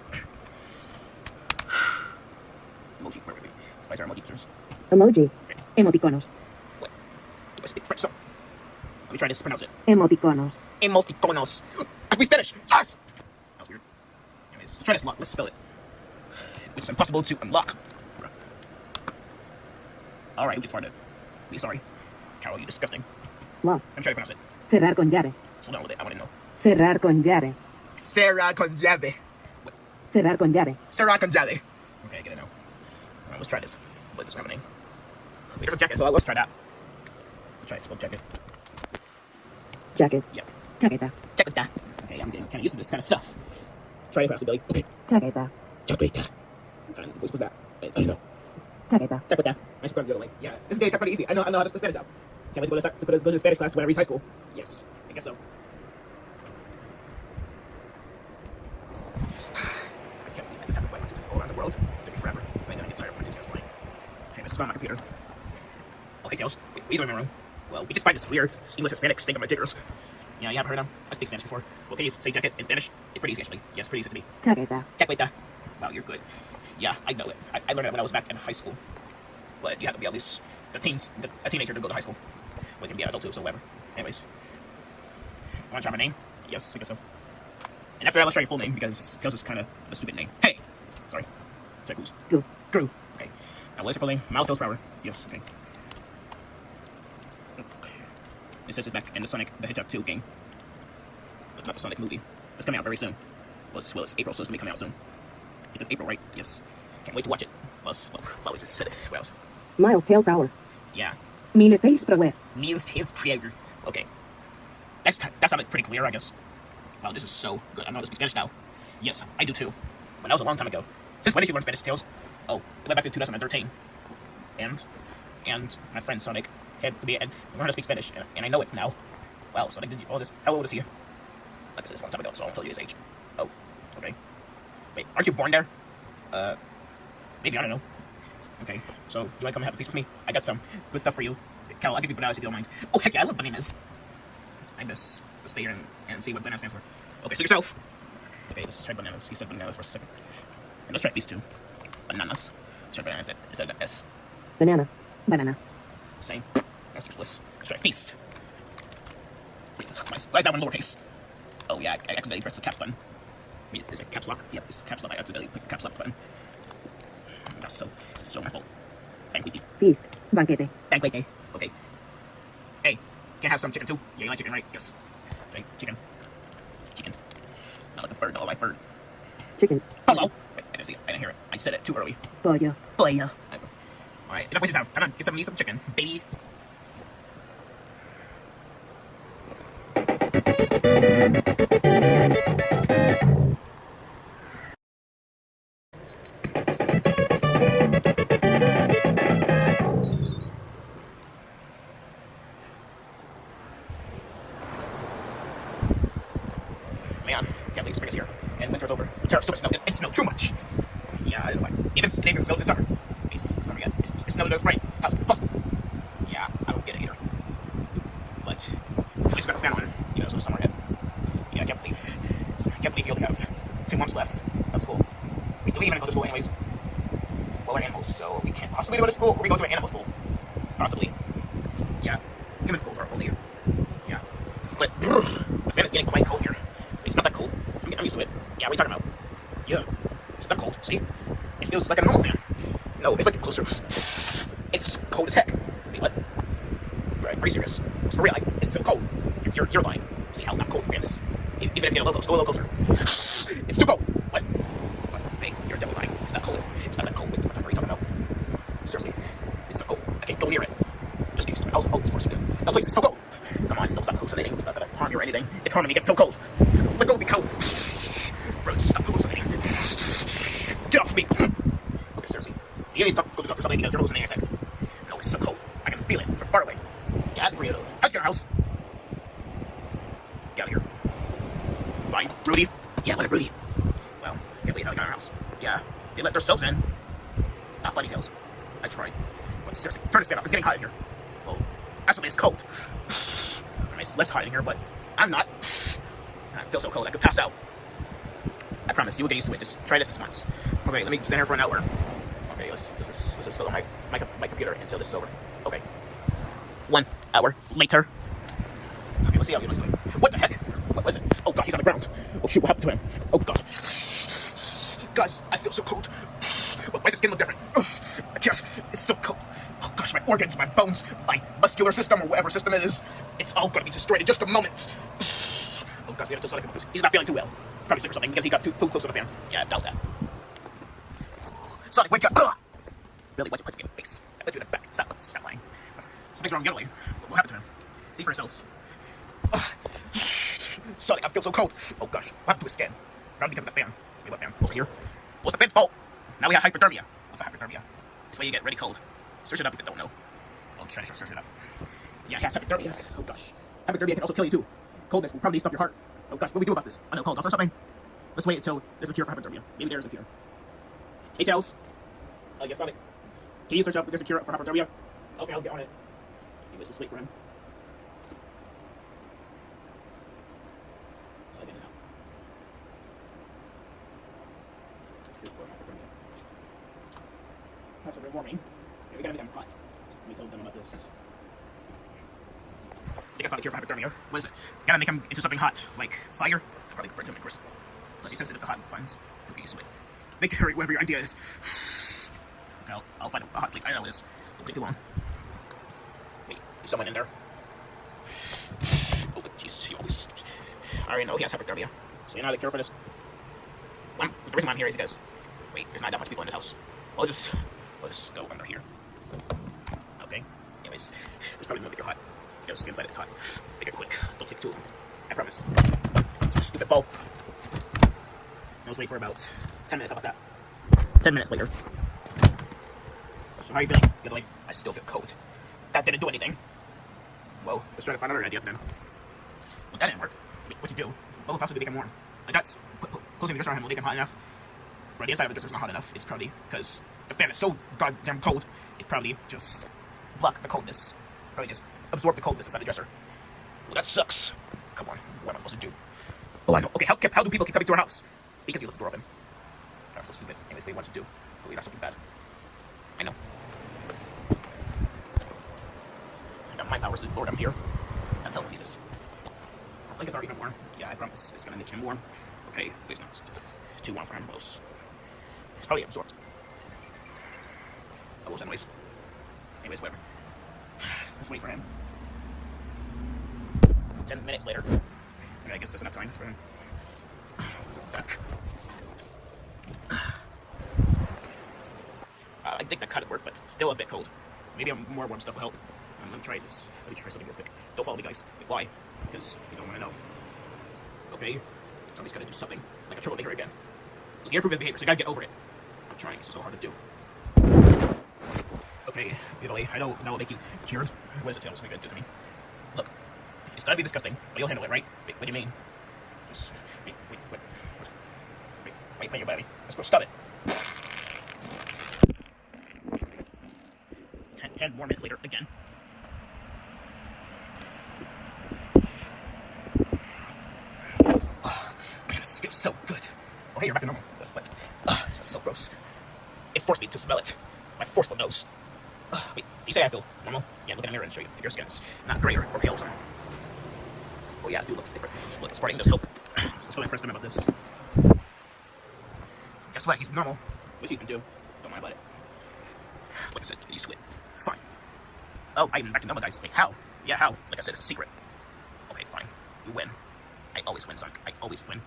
Emoji. Where were we? Spice our emoji users. Emoji. Okay. Emoticonos. What? Do I speak French? So, let me try to pronounce it. Emoticonos. Emoticonos. I speak Spanish. Yes. That was weird. Anyways, let's try this lock. Let's spell it. Which is impossible to unlock. All right, who just farted? Really sorry, Carol. You disgusting. Lock. I'm trying to pronounce it. Cerrar con llave. Slow down with it. I want to know. Cerrar con llave. Cerrar con llave. What? Cerrar con llave. Cerrar con llave. Okay, I get it now. All right, let's try this. Wait, doesn't have a name. Wait, there's a jacket, so let's try that. Let's try it. It's called jacket. Jacket. Yeah. Chaqueta. Jacket. Okay, I'm getting kind of used to this kind of stuff. Try to pronounce it, Billy. Okay. Chaqueta. Jaqueta. What kind of voice was that? I don't know. Chaqueta. Jaqueta. Nice to go, like, yeah. This is getting pretty easy. I know how to spell Spanish out. Can't wait to go to Spanish class when I reach high school. Yes, I guess so. I can't believe I just have to fly my tutus all around the world. It took me forever. I'm gonna get tired of my tutus flying. Okay, Anyways, it's on my computer. Oh, hey, Tails. What are you doing in my room? Well, we just find this weird English Hispanic stink on my jiggers. Yeah, you haven't heard of them? I speak Spanish before. Well, can you say jacket in Spanish? It's pretty easy, actually. Yes, pretty easy to me. Chaqueta. Chaqueta. Wow, you're good. Yeah, I know it. I learned it when I was back in high school. But you have to be at least a teenager to go to high school. Well, you can be an adult too, so whatever. Anyways. Want to try my name? Yes, I guess so. And after that, let's try your full name, because Tails is kind of a stupid name. Hey! Sorry. Check who's. Drew. Drew. Okay. Now, what's your full name? Miles Tails Power. Yes, okay. It says it's back in the Sonic the Hedgehog 2 game. But not the Sonic movie. It's coming out very soon. Well, it's April, so it's going to be coming out soon. It says April, right? Yes. Can't wait to watch it. Well, we just said it. What else? Miles Tails Power. Yeah. Miles Tails Power. Miles Tails Power. Okay. That sounded pretty clear, I guess. Wow, this is so good. I know how to speak Spanish now. Yes, I do too. But that was a long time ago. Since when did you learn Spanish, Tails? Oh, it went back to 2013. And my friend Sonic had to be and learn how to speak Spanish, and I know it now. Wow, Sonic did all this. How old is he? Like I said, this a long time ago, so I won't tell you his age. Oh, okay. Wait, aren't you born there? Maybe, I don't know. Okay, so you want to come have a feast with me? I got some good stuff for you. Cal, I'll give you bananas if you don't mind. Oh, heck yeah, I love bananas. I just stay here and see what banana stands for. Okay, so yourself. Okay, let's try bananas. You said bananas for a second. And let's try feast too. Bananas. Let's try bananas instead of S. Banana. Banana. Same. That's useless. Let's try feast. Wait, why is that one lowercase? Oh yeah, I accidentally pressed the caps button. Wait, is it caps lock? Yep, it's caps lock. I accidentally clicked the caps lock button. It's so my fault. Banquete. Feast. Banquete. Banquete. Okay. Hey, can I have some chicken too? Yeah, you like chicken, right? Yes. Okay, chicken. Chicken. Not like a bird, not like bird. Chicken. Hello. Wait, I didn't see it. I didn't hear it. I said it too early. Pollo. Pollo. Alright, enough wasting time. Time to get some chicken, baby. Man, can't believe spring is here. And winter's over. Winter's so much snow. It snowed too much. Yeah, it even snowed this summer. It's summer yet. It snowed this spring. How's it possible? Yeah, I don't get it either. But at least we got a fan on, so the summer hit. Yeah, I can't believe you only have 2 months left of school. Wait, do we even go to school anyways? Well, we're animals, so we can't possibly go to school, or we go to an animal school. Possibly. Yeah. Human schools are only. Yeah. But the fan is getting quite cold here. It's not that cold. I'm used to it. Yeah, what are you talking about? Yeah. It's not cold, see? It feels like a normal fan. No, if I get closer, it's cold as heck. Wait, what? Are you serious? It's for real, it's so cold. You're lying. See how not cold the fan is. Even if you get a little close, go a little closer. It's too cold. What? Hey, you're definitely lying. It's not cold. It's not that cold. Wait, what are you talking about? Seriously, it's so cold. I can't go near it. Just get used to it. I'll just force you to. No, please, it's so cold. Come on, don't stop hallucinating. It's not gonna harm you or anything. It's harming me. It gets so cold. Let go of me, cold. Bro, stop hallucinating. Get off me. Okay, seriously. You need to go to the doctor or something because you're hallucinating, I said. No, it's so cold. I can feel it from far away. Yeah, I have to bring it over. How'd you get our house? Get out of here. Find Rudy. Yeah, let it Rudy. Well, can't believe how they got our house. Yeah, they let themselves in. Not funny Tails. I tried. But seriously, turn this fan off. It's getting hot in here. Well, actually, it's cold. I mean, it's less hot in here, but I'm not. I feel so cold, I could pass out. I promise, you will get used to it. Just try this once. Okay, let me stand here for an hour. Okay, let's just go on my computer until this is over. Okay. 1 hour later. Okay, let's see how he looks doing. What the heck? What was it? Oh gosh, he's on the ground. Oh shoot, what happened to him? Oh gosh. Guys, I feel so cold. Why does his skin look different? I can't. It's so cold. Oh gosh, my organs, my bones, my muscular system, or whatever system it is, it's all gonna be destroyed in just a moment. Oh gosh, we have to tell Sonic he's not feeling too well. Probably sick or something because he got too close to the fan. Yeah, I doubt that. Sonic, wake up! Ugh! Billy, why'd you punch me in the face? I put you in the back. Stop lying. Something's wrong with Yellow. What happened to him? See for yourselves. Sonic, I feel so cold. Oh gosh, what happened to his skin? Probably because of the fan. Wait, what fan? Over here. What's the fan's fault? Now we have hypothermia. What's a hypothermia? It's when you get really cold. Search it up if you don't know. I'll try to search it up. Yeah, he has hypothermia. Oh gosh. Hypothermia can also kill you too. Coldness will probably stop your heart. Oh gosh, what do we do about this? I know, call a doctor or something. Let's wait until there's a cure for hypothermia. Maybe there's a cure. Hey, Tails. Yes, Sonic. Can you search up there's a cure for hypothermia? Okay, I'll get on it. Anyways, let's wait for him. I didn't know. Cure for hypothermia. That's a bit warming. Okay, we gotta make them hot. Let me tell them about this. I think I found a cure for hypothermia. What is it? Gotta make him into something hot, like fire. I'll probably burn him, of course. Plus he's sensitive to hot finds. Okay, so wait. Make it hurry, whatever your idea is. Okay, I'll find a hot place. I know what it is. Don't take too long. Wait, there's someone in there. Oh, jeez, he always... I already know he has hypothermia. So you know how to cure for this? The reason why I'm here is because... Wait, there's not that much people in this house. I'll just go under here. Okay. Anyways, there's probably no make it hot. Because the inside is hot. Make it quick. Don't take too long. I promise. Stupid ball. I was waiting for about 10 minutes. How about that? 10 minutes later. So how are you feeling? Good, like, I still feel cold. That didn't do anything. Well, let's try to find other ideas then. Well, that didn't work. Wait, what to do? What will possibly make him warm? Like, that's... Closing the dresser on him will make him hot enough. But the inside of the dresser is not hot enough. It's probably because the fan is so goddamn cold, it probably just blocked the coldness. Probably just absorbed the coldness inside the dresser. Well, that sucks. Come on, what am I supposed to do? Oh, I know. Okay, how do people keep coming to our house? Because you left the door open. I'm so stupid. Anyways, what do you want to do? Believe that's something bad. I know. I got my powers to lord him here. And telekinesis. Like it's already warm. Yeah, I promise it's gonna make him warm. Okay, please not. It's too warm for him. It's probably absorbed. Oh, anyways. Anyways, whatever. Let's wait for him. 10 minutes later. Okay, I guess that's enough time for him. Back. I think that cut worked, but still a bit cold. Maybe more warm stuff will help. Let me try this. Let me try something real quick. Don't follow me, guys. Why? Because you don't want to know. Okay? Somebody's got to do something. Like a troublemaker again. Look, you're improving behavior, so you gotta get over it. I'm trying. It's so hard to do. Okay, Italy. I know that will make you cured. What is it, Tails? What are you gonna do to me? Look. It's gotta be disgusting, but you'll handle it, right? Wait, what do you mean? Just, wait, your body. Let's go. Stop it. 10 more minutes later, again. Oh, man, this feels so good. Oh, hey, you're back to normal. But, this is so gross. It forced me to smell it. My forceful nose. Wait, do you say I feel normal? Yeah, look in the mirror and show you if your skin's not gray or pale or something. Oh yeah, I do look different. Look, it's farting does help. So let's go and impress him about this. Guess what? He's normal. What you can do? Don't worry about it. Like I said, you sweat. Fine. Oh, I'm back to normal, guys. Wait, how? Yeah, how? Like I said, it's a secret. Okay, fine. You win. I always win, son. I always win.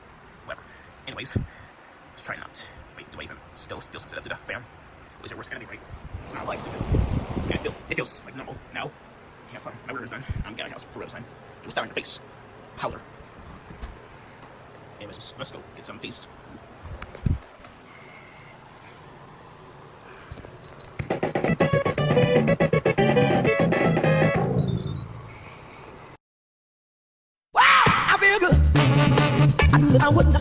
Whatever. Anyways, let's try not. Wait, do I even still sensitive to the fan? Always your worst enemy, right? It's not alive, stupid. Yeah, it feels like normal now. Have fun. My order's done. I'm getting out for real this time. It was down in your face. Powder. Anyways, let's go get some feast. Wow, I feel good. I wouldn't.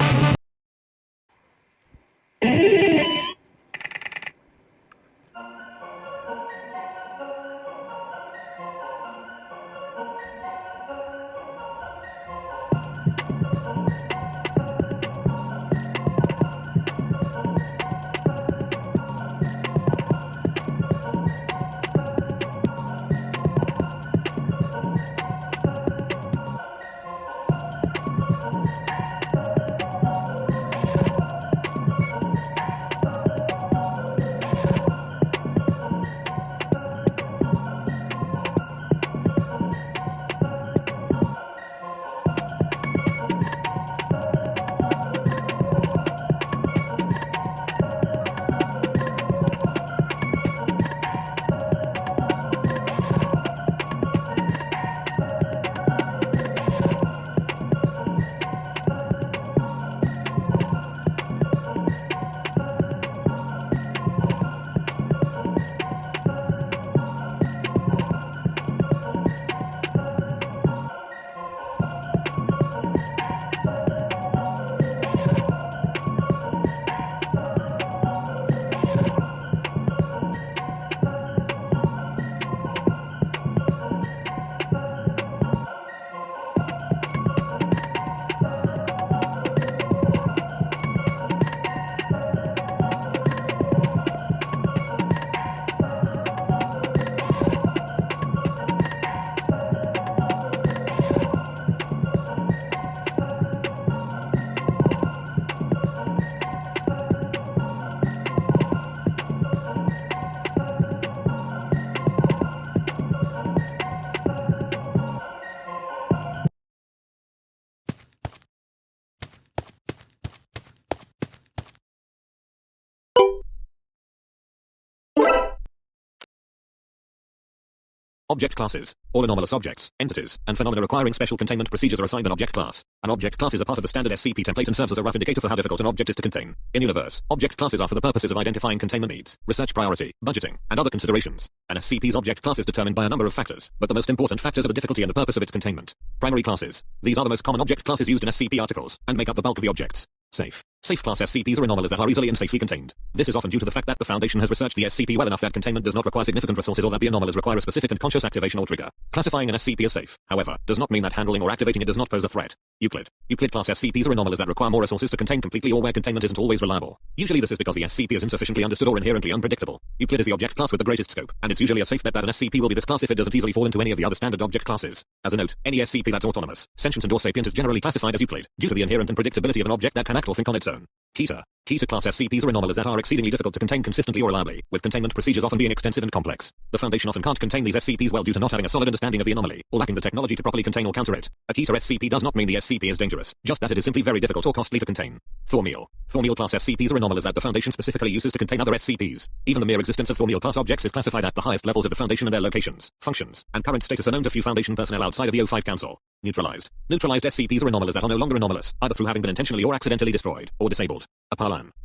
Object classes. All anomalous objects, entities, and phenomena requiring special containment procedures are assigned an object class. An object class is a part of the standard SCP template and serves as a rough indicator for how difficult an object is to contain. In universe, object classes are for the purposes of identifying containment needs, research priority, budgeting, and other considerations. An SCP's object class is determined by a number of factors, but the most important factors are the difficulty and the purpose of its containment. Primary classes. These are the most common object classes used in SCP articles, and make up the bulk of the objects. Safe. Safe class SCPs are anomalies that are easily and safely contained. This is often due to the fact that the Foundation has researched the SCP well enough that containment does not require significant resources or that the anomalies require a specific and conscious activation or trigger. Classifying an SCP as safe, however, does not mean that handling or activating it does not pose a threat. Euclid class SCPs are anomalies that require more resources to contain completely or where containment isn't always reliable. Usually this is because the SCP is insufficiently understood or inherently unpredictable. Euclid is the object class with the greatest scope, and it's usually a safe bet that an SCP will be this class if it doesn't easily fall into any of the other standard object classes. As a note, any SCP that's autonomous, sentient and or sapient is generally classified as Euclid, due to the inherent unpredictability of an object that can act or think on its own. Kita class SCPs are anomalies that are exceedingly difficult to contain consistently or reliably, with containment procedures often being extensive and complex. The Foundation often can't contain these SCPs well due to not having a solid understanding of the anomaly, or lacking the technology to properly contain or counter it. A Kita SCP does not mean the SCP is dangerous, just that it is simply very difficult or costly to contain. Thormeal class SCPs are anomalies that the Foundation specifically uses to contain other SCPs. Even the mere existence of Thormeal class objects is classified at the highest levels of the Foundation, and their locations, functions, and current status are known to few Foundation personnel outside of the O5 Council. Neutralized SCPs are anomalies that are no longer anomalous, either through having been intentionally or accidentally destroyed, or disabled.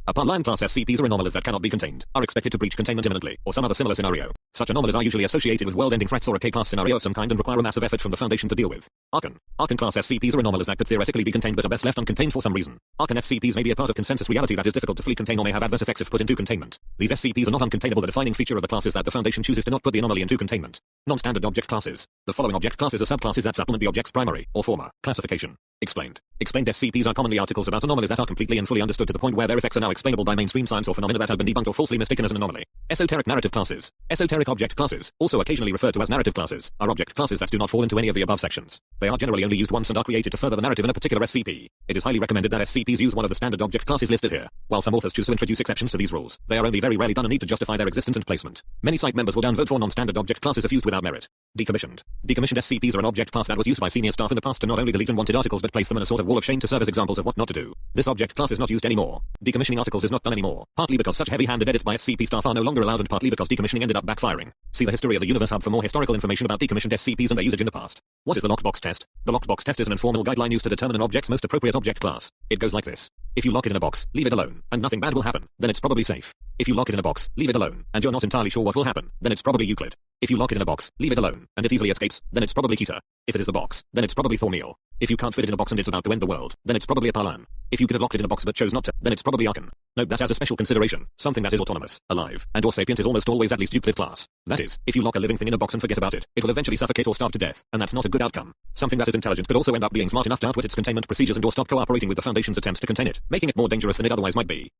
Aparlan class SCPs are anomalies that cannot be contained, are expected to breach containment imminently, or some other similar scenario. Such anomalies are usually associated with world-ending threats or a K-class scenario of some kind and require a massive effort from the Foundation to deal with. Archon class SCPs are anomalies that could theoretically be contained but are best left uncontained for some reason. Archon SCPs may be a part of consensus reality that is difficult to fully contain or may have adverse effects if put into containment. These SCPs are not uncontainable. The defining feature of the class is that the Foundation chooses to not put the anomaly into containment. Non-standard object classes. The following object classes are subclasses that supplement the object's primary, or former, classification. Explained SCPs are commonly articles about anomalies that are completely and fully understood to the point where their effects are now explainable by mainstream science or phenomena that have been debunked or falsely mistaken as an anomaly. Esoteric narrative classes. Esoteric object classes, also occasionally referred to as narrative classes, are object classes that do not fall into any of the above sections. They are generally only used once and are created to further the narrative in a particular SCP. It is highly recommended that SCPs use one of the standard object classes listed here. While some authors choose to introduce exceptions to these rules, they are only very rarely done and need to justify their existence and placement. Many site members will downvote for non-standard object classes if used without merit. Decommissioned SCPs are an object class that was used by senior staff in the past to not only delete unwanted articles but place them in a sort of wall of shame to serve as examples of what not to do. This object class is not used anymore. Decommissioning articles is not done anymore, partly because such heavy-handed edits by SCP staff are no longer allowed and partly because decommissioning ended up backfiring. See the history of the Universe Hub for more historical information about decommissioned SCPs and their usage in the past. What is the locked box test? The locked box test is an informal guideline used to determine an object's most appropriate object class. It goes like this. If you lock it in a box, leave it alone, and nothing bad will happen, then it's probably safe. If you lock it in a box, leave it alone, and you're not entirely sure what will happen, then it's probably Euclid. If you lock it in a box, leave it alone, and it easily escapes, then it's probably Kita. If it is the box, then it's probably Thormeal. If you can't fit it in a box and it's about to end the world, then it's probably Aparlan. If you could have locked it in a box but chose not to, then it's probably Archon. Note that as a special consideration, something that is autonomous, alive, and or sapient is almost always at least Euclid class. That is, if you lock a living thing in a box and forget about it, it will eventually suffocate or starve to death, and that's not a good outcome. Something that is intelligent could also end up being smart enough to outwit its containment procedures and or stop cooperating with the Foundation's attempts to contain it, making it more dangerous than it otherwise might be.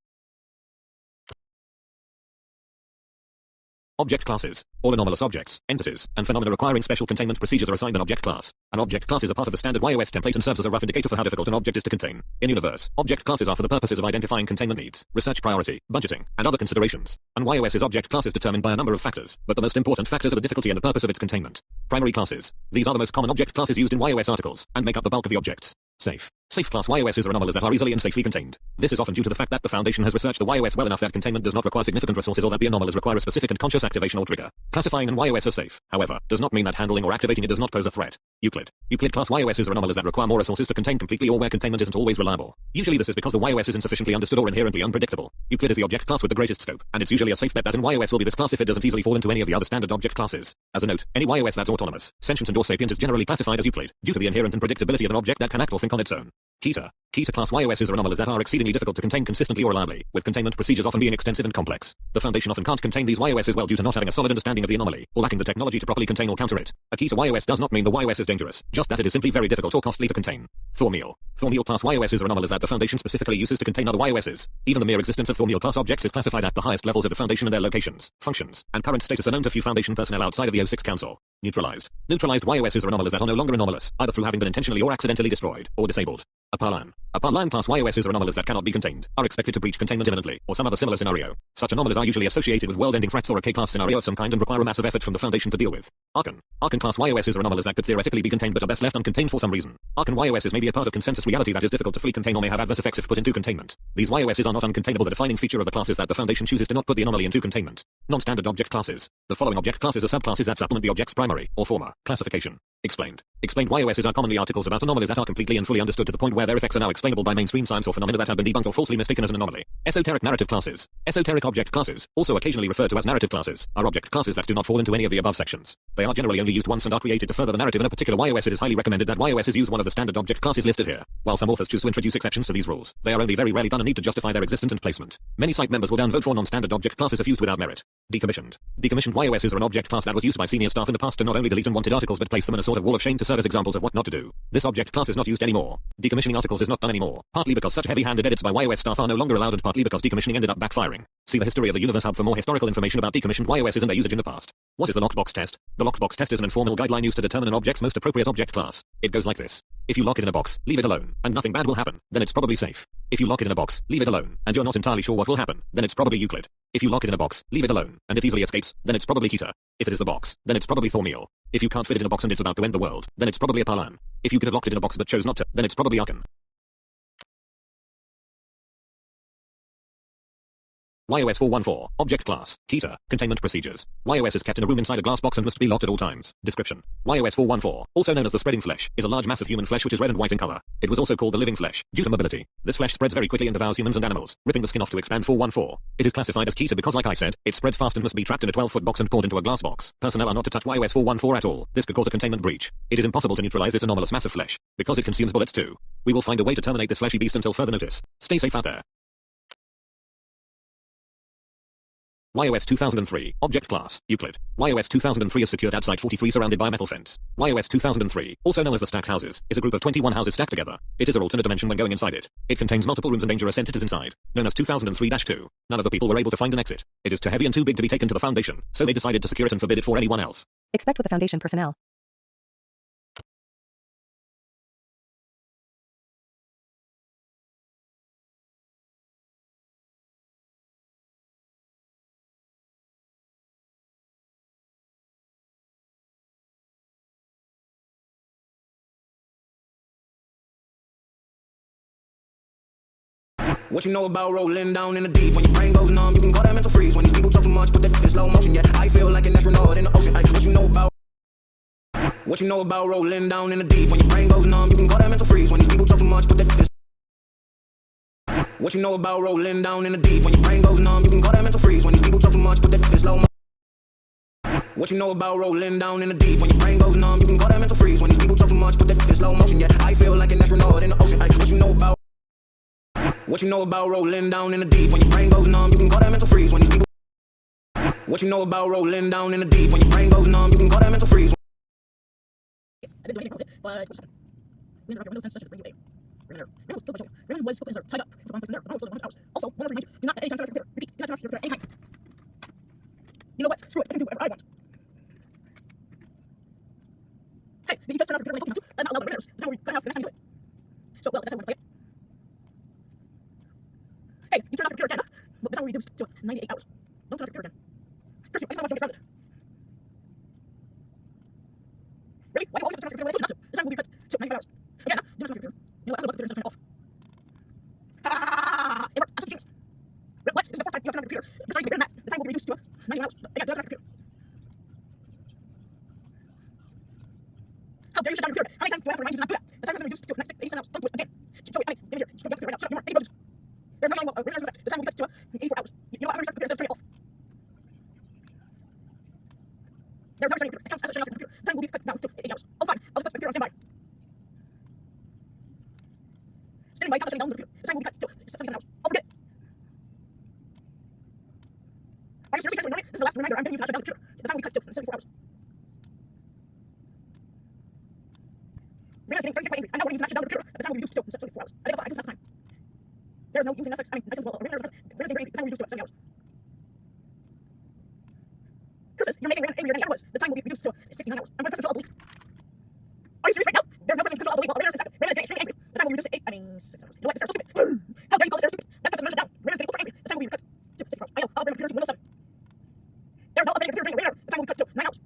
Object classes. All anomalous objects, entities, and phenomena requiring special containment procedures are assigned an object class. An object class is a part of the standard YOS template and serves as a rough indicator for how difficult an object is to contain. In universe, object classes are for the purposes of identifying containment needs, research priority, budgeting, and other considerations. And YOS's object class is determined by a number of factors, but the most important factors are the difficulty and the purpose of its containment. Primary classes. These are the most common object classes used in YOS articles, and make up the bulk of the objects. Safe class YOSs are anomalies that are easily and safely contained. This is often due to the fact that the Foundation has researched the YOS well enough that containment does not require significant resources or that the anomalies require a specific and conscious activation or trigger. Classifying an YOS as safe, however, does not mean that handling or activating it does not pose a threat. Euclid class YOSs are anomalies that require more resources to contain completely or where containment isn't always reliable. Usually this is because the YOS is insufficiently understood or inherently unpredictable. Euclid is the object class with the greatest scope, and it's usually a safe bet that an YOS will be this class if it doesn't easily fall into any of the other standard object classes. As a note, any YOS that's autonomous, sentient and or sapient is generally classified as Euclid, due to the inherent unpredictability of an object that can act or think on its own. Kita class YOSs are anomalies that are exceedingly difficult to contain consistently or reliably, with containment procedures often being extensive and complex. The Foundation often can't contain these YOSs well due to not having a solid understanding of the anomaly, or lacking the technology to properly contain or counter it. A Kita YOS does not mean the YOS is dangerous, just that it is simply very difficult or costly to contain. Thormeal class YOSs are anomalies that the Foundation specifically uses to contain other YOSs. Even the mere existence of Thormeal class objects is classified at the highest levels of the Foundation, and their locations, functions, and current status are known to few Foundation personnel outside of the O6 Council. Neutralized YOSs are anomalies that are no longer anomalous, either through having been intentionally or accidentally destroyed, or disabled. Aparlan class YOSs are anomalies that cannot be contained, are expected to breach containment imminently, or some other similar scenario. Such anomalies are usually associated with world-ending threats or a K-class scenario of some kind and require a massive effort from the Foundation to deal with. Archon class YOSs are anomalies that could theoretically be contained but are best left uncontained for some reason. Archon YOSs may be a part of consensus reality that is difficult to fully contain or may have adverse effects if put into containment. These YOSs are not uncontainable. The defining feature of the class is that the Foundation chooses to not put the anomaly into containment. Non-standard object classes. The following object classes are subclasses that supplement the object's primary Summary, or former, classification. Explained. Explained YOSs are commonly articles about anomalies that are completely and fully understood to the point where their effects are now explainable by mainstream science or phenomena that have been debunked or falsely mistaken as an anomaly. Esoteric narrative classes. Esoteric object classes, also occasionally referred to as narrative classes, are object classes that do not fall into any of the above sections. They are generally only used once and are created to further the narrative in a particular YOS. It is highly recommended that YOSs use one of the standard object classes listed here. While some authors choose to introduce exceptions to these rules, they are only very rarely done and need to justify their existence and placement. Many site members will downvote for non-standard object classes if used without merit. Decommissioned. Decommissioned YOSs are an object class that was used by senior staff in the past to not only delete unwanted articles but place them in a sort of wall of shame to serve as examples of what not to do. This object class is not used anymore. Decommissioning articles is not done anymore, partly because such heavy-handed edits by YOS staff are no longer allowed and partly because decommissioning ended up backfiring. See the History of the Universe Hub for more historical information about decommissioned YOSs and their usage in the past. What is the lockbox test? The lockbox test is an informal guideline used to determine an object's most appropriate object class. It goes like this. If you lock it in a box, leave it alone, and nothing bad will happen, then it's probably safe. If you lock it in a box, leave it alone, and you're not entirely sure what will happen, then it's probably Euclid. If you lock it in a box, leave it alone, and it easily escapes, then it's probably Keter. If it is the box, then it's probably Thormeal. If you can't fit it in a box and it's about to end the world, then it's probably Apalan. If you could have locked it in a box but chose not to, then it's probably Archon. YOS 414, Object Class, Keter, Containment Procedures. YOS is kept in a room inside a glass box and must be locked at all times. Description. YOS 414, also known as the spreading flesh, is a large mass of human flesh which is red and white in color. It was also called the living flesh, due to mobility. This flesh spreads very quickly and devours humans and animals, ripping the skin off to expand 414. It is classified as Keter because, like I said, it spreads fast and must be trapped in a 12-foot box and poured into a glass box. Personnel are not to touch YOS 414 at all. This could cause a containment breach. It is impossible to neutralize this anomalous mass of flesh, because it consumes bullets too. We will find a way to terminate this fleshy beast until further notice. Stay safe out there. YOS 2003, Object Class, Euclid. YOS 2003 is secured at Site 43 surrounded by a metal fence. YOS 2003, also known as the Stacked Houses, is a group of 21 houses stacked together. It is a alternate dimension when going inside it. It contains multiple rooms and dangerous entities inside, known as 2003-2. None of the people were able to find an exit. It is too heavy and too big to be taken to the Foundation, so they decided to secure it and forbid it for anyone else. Expect with the Foundation personnel. What you know about rolling down in the deep? When your brain goes numb, you can call that mental freeze. When these people talk too much, put that in slow motion. Yeah, I feel like an astronaut in the ocean. What you know about rolling down in the deep? When your brain goes numb, you can call that mental freeze. When these people talk too much, put that in. What you know about rolling down in the deep? When your brain goes numb, you can call that mental freeze. When these people talk too much, put that in slow motion. What you know about rolling down in the deep? When your brain goes numb, you can call that mental freeze. When these people talk too much, put that in slow motion. Yeah, I feel like an astronaut in the ocean. What you know about? What you know about rolling down in the deep? When your brain goes numb, you can call that mental freeze. When these people. What you know about rolling down in the deep? When your brain goes numb, you can call that mental freeze. I didn't do anything with it, but we ended up windows session bring you a Raymond was killed by Joey. Raymond was killed and tied up for one person there. Raymond was killed in 100 hours. Also, one more reminder, do not at any time turn off your computer. Repeat, do not turn off your computer at any time. You know what? Screw it. I can do whatever I want. Hey, did you just turn off your computer when you told you to? That's not allowed by Raymond. That's how we gotta have the next time you do it. So, well, that's how we're gonna play it. Hey, you turn off your computer again, huh? But that's how we reduced to 98 hours. Don't turn off your computer again. Curse you, I just don't want you to get grounded. Really? Why do you always have to turn off your computer when I told you not to? The time will be cut to 95 hours. Again, huh? Do not turn off your computer. You know what? I'm gonna lock the computer and turn it off. Ha! It works. That's genius. What? This is the first time you have to turn off your computer. You're trying to get rid of that. The time will be reduced to 91 hours. Again, do not turn off your computer. How dare you shut down your computer? How many times do I have to remind you to not do that? The time has been reduced to 87 hours. Don't do it again. Joey, I mean, give me here. Shut up your computer right now. Shut up. You are. There's no yelling while the time will be cut to 84 hours. You know what? I'm going to restart the computer instead of turning it off. There's no restarting your computer. It counts as a shutting off your computer. The time will be cut down to 80 hours. Oh, fine. I'll just put the computer on standby. Standing by counts as shutting down the computer. The time will be cut to 77 hours. Oh, forget it. Are you seriously trying to remind me? This is the last reminder I'm going to use to not shut down the computer. The time will be cut to 74 hours. Raymond's getting quite angry. I'm now going to use to not shut down the computer. The time will be reduced to 74 hours. I think I took time. There's no using Netflix. I mean, iTunes as well. Raymond's getting angry. The time will be reduced to 70 hours. Curses, you're making Raymond angrier than he ever was. The time will be reduced to 69 hours. I'm going to press control alt delete. Are you serious right now? There's no pressing control alt delete while Raymond is distracted. Raymond is getting extremely angry. The time will be reduced to 6 hours. You know what? This is so stupid. How dare you call this stupid? That's the shut down. Raymond's getting ultra angry. The time will be cut to 6 hours. I know. I'll bring my computer to Windows 7. There's no updating computer during Raymond. The time will be cut to 9 hours.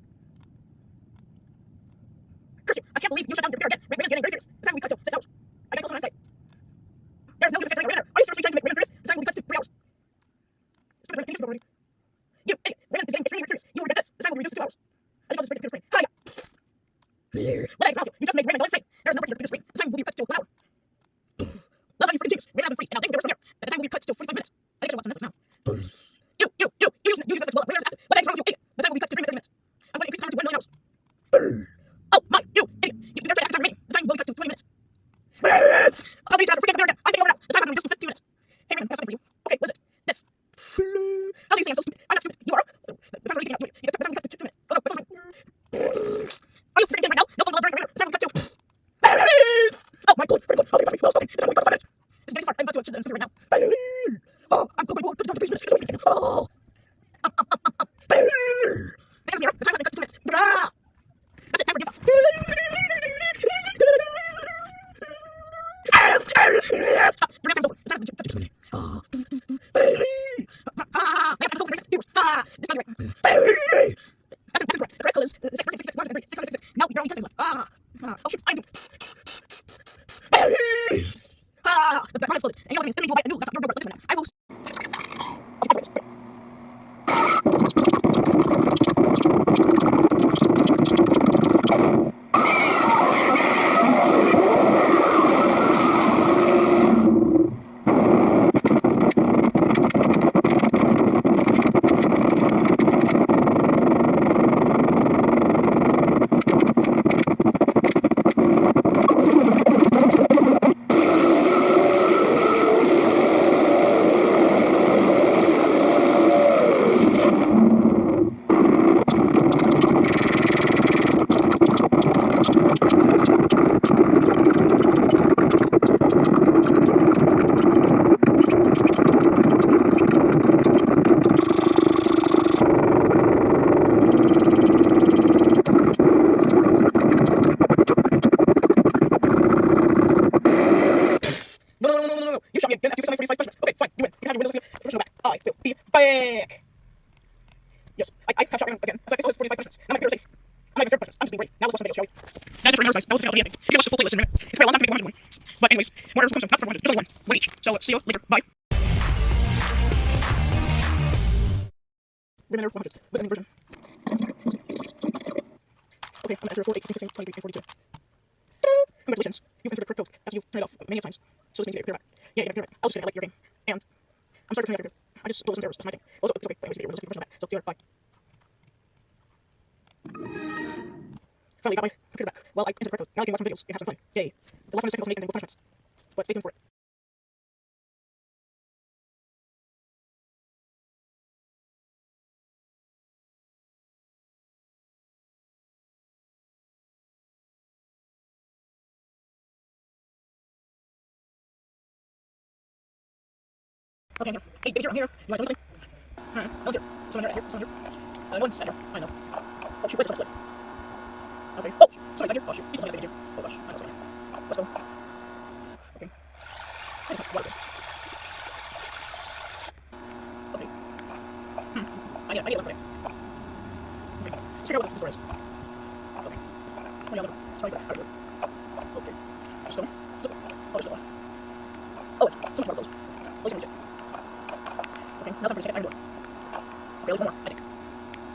Curse you. I can't believe you shut down your computer again. Raymond's getting very furious. The time will be cut to 6 hours. I gotta close my eyes. There's no use in Raymond. Are you seriously trying to make Raymond furious? The time will be cut to 3 hours. Stupid Raymond, can you stop already? You idiot. Raymond is getting extremely furious. You will regret this. The time will be reduced to 2 hours. I think I'll just break the computer screen. Hiya! What is wrong with you? You just made Raymond go insane. There is no break in the screen. The time will be cut to 1 hour. Love how you freaking choose. Raymond has been free, and I'll take the rest from here. And the time will be cut to 45 minutes. I think I should watch some Netflix now. You use Netflix well. Raymond has it. What the heck is wrong with you, idiot? The time will be cut to 3 minutes. I'm going to increase the time to 1 million hours. Oh, my, you idiot. You better try to act time remaining. The time will be cut to 20 minutes. I'll need to have a freaking computer again. I'm taking over now. The time has been reduced to 15 minutes. Hey, Raymond, I have something for you. Okay, what is it? This. How do you think I'm so stupid? I'm not stupid. You are. The time will be taken out. The time will be cut to 2 minutes. Oh, no. Are you freaking kidding right now? No phone's allowed during the time will be cut to. Oh, my God. Very good. Okay, perfect. Well spoken. The time will be cut to 5 minutes. This is getting too far. I'm about to the right now. Oh, I'm going to put it down to 3 minutes. Oh. There's zero. The time has been cut to 2 minutes. That's it. Time for gives off. Stop. Your next time's over. The time has been cut to 2 minutes. Oh. I have to go for the next viewers. This is not right. That's correct. The correct call is 666, 666. Now you're only 10 left. Oh, shoot. I'm doing. The background exploded. And you know what that means? That means we'll buy a new laptop. You're listen to that. I will. No. You shot me again after you used my 45 punishments. Okay, fine. You win. You can have your Windows professional back. I will be back. Yes, I have shot Raymond again. As I fixed all his 45 punishments. Now my computer is safe. I'm not even punishments. I'm just being brave. Now let's watch some video, shall we? That's it for an hour's guys. That was the end. You can watch the full playlist in a minute. It's been a long time to make the 100 one. But anyways, more errors will come soon. Not for 100. Just only one each. So see you later. Bye. Raymond 100. With a new version. Okay, I'm gonna enter 4, 8, 15, 16, 23, and 42. Congratulations. You've entered the correct code after you've turned it off many times. So this means you get your clear back. Yeah, you get your clear back. I'll just say I like your game. And I'm sorry for turning off your good. I just don't listen to errors. That's my thing. Also, it's okay. But anyways, you get your Windows professional back. So clear, bye. Finally got my computer back. Well, I entered the correct code. Now I can watch some videos and have some fun. Yay. The last one is difficult to make and with punishments. But stay tuned for it. Okay, I'm here. Hey, DBJ, I'm here. You want to do something? No one's here. Someone here, someone here. No one's here. I know. Oh, shoot, where's the split? Okay. Oh, sorry, is that here? Oh, shoot. He's playing DBJ. Oh, gosh. I know something. Let's go. Okay. I just have to water. Okay. I get it. Okay. Let's figure out what the store is. Okay. Oh, yeah, look. Sorry for that. Alright, okay. Just go. Oh, just go. Oh, wait. So much more close. Oh, so much. Okay, now time for the second iron door. Okay, there's one more, I think.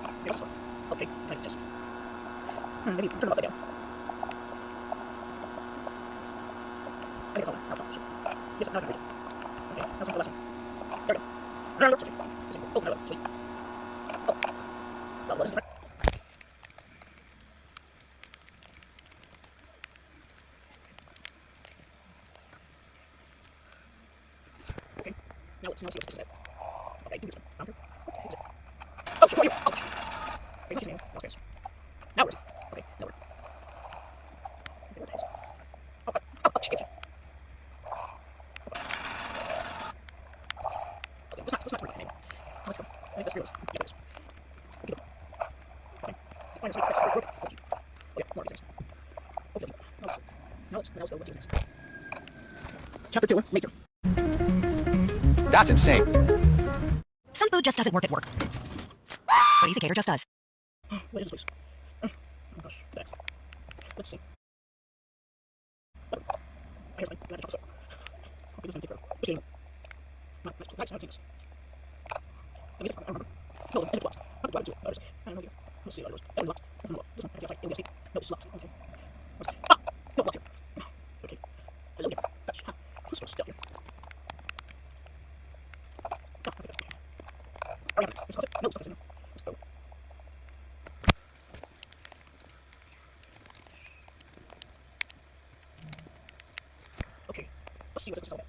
Okay, what's this one? Okay, try to just... maybe turn them upside down. I think it's all there. Now it's off. Yes, now I can read it. Okay, now time for the last one. There we go. Now it works, okay. Oh, now it works. Sweet. Oh. Well, this is right. Okay, now let's see what this is about. Okay, do this one. Round here. Okay, oh, shit, who are you? Oh, shit. Okay, what's your name? Okay, yes. Now where is it? Okay, now where? Okay, where it is? Oh, shit, shit. Okay, let's not worry about it. Let's go. I think that's real. Yeah, it is. Okay, okay. Minus 8, that's good. Oh, yeah, more reasons. Okay, now let's go. Let's see what's next. Chapter 2, later. That's insane. Some food just doesn't work at work. Lazy Cater just does. Wait, please. Oh gosh, that's. Let's see. Here's my bad chocolate. Okay, this is going to take forever. This game. Nice, this. I guess I remember. No, it's locked. How do I do it? I don't know. Let's see what it was. That one's locked. This one, this one, no, it's locked. Okay. Ah! No, block here. Okay. Hello there. Fetch. Ha. What's your stuff here? Ah, okay, okay. Oh, yeah, it's closet. No, stuff is in there. Let's go. Okay. Let's see what this is all about.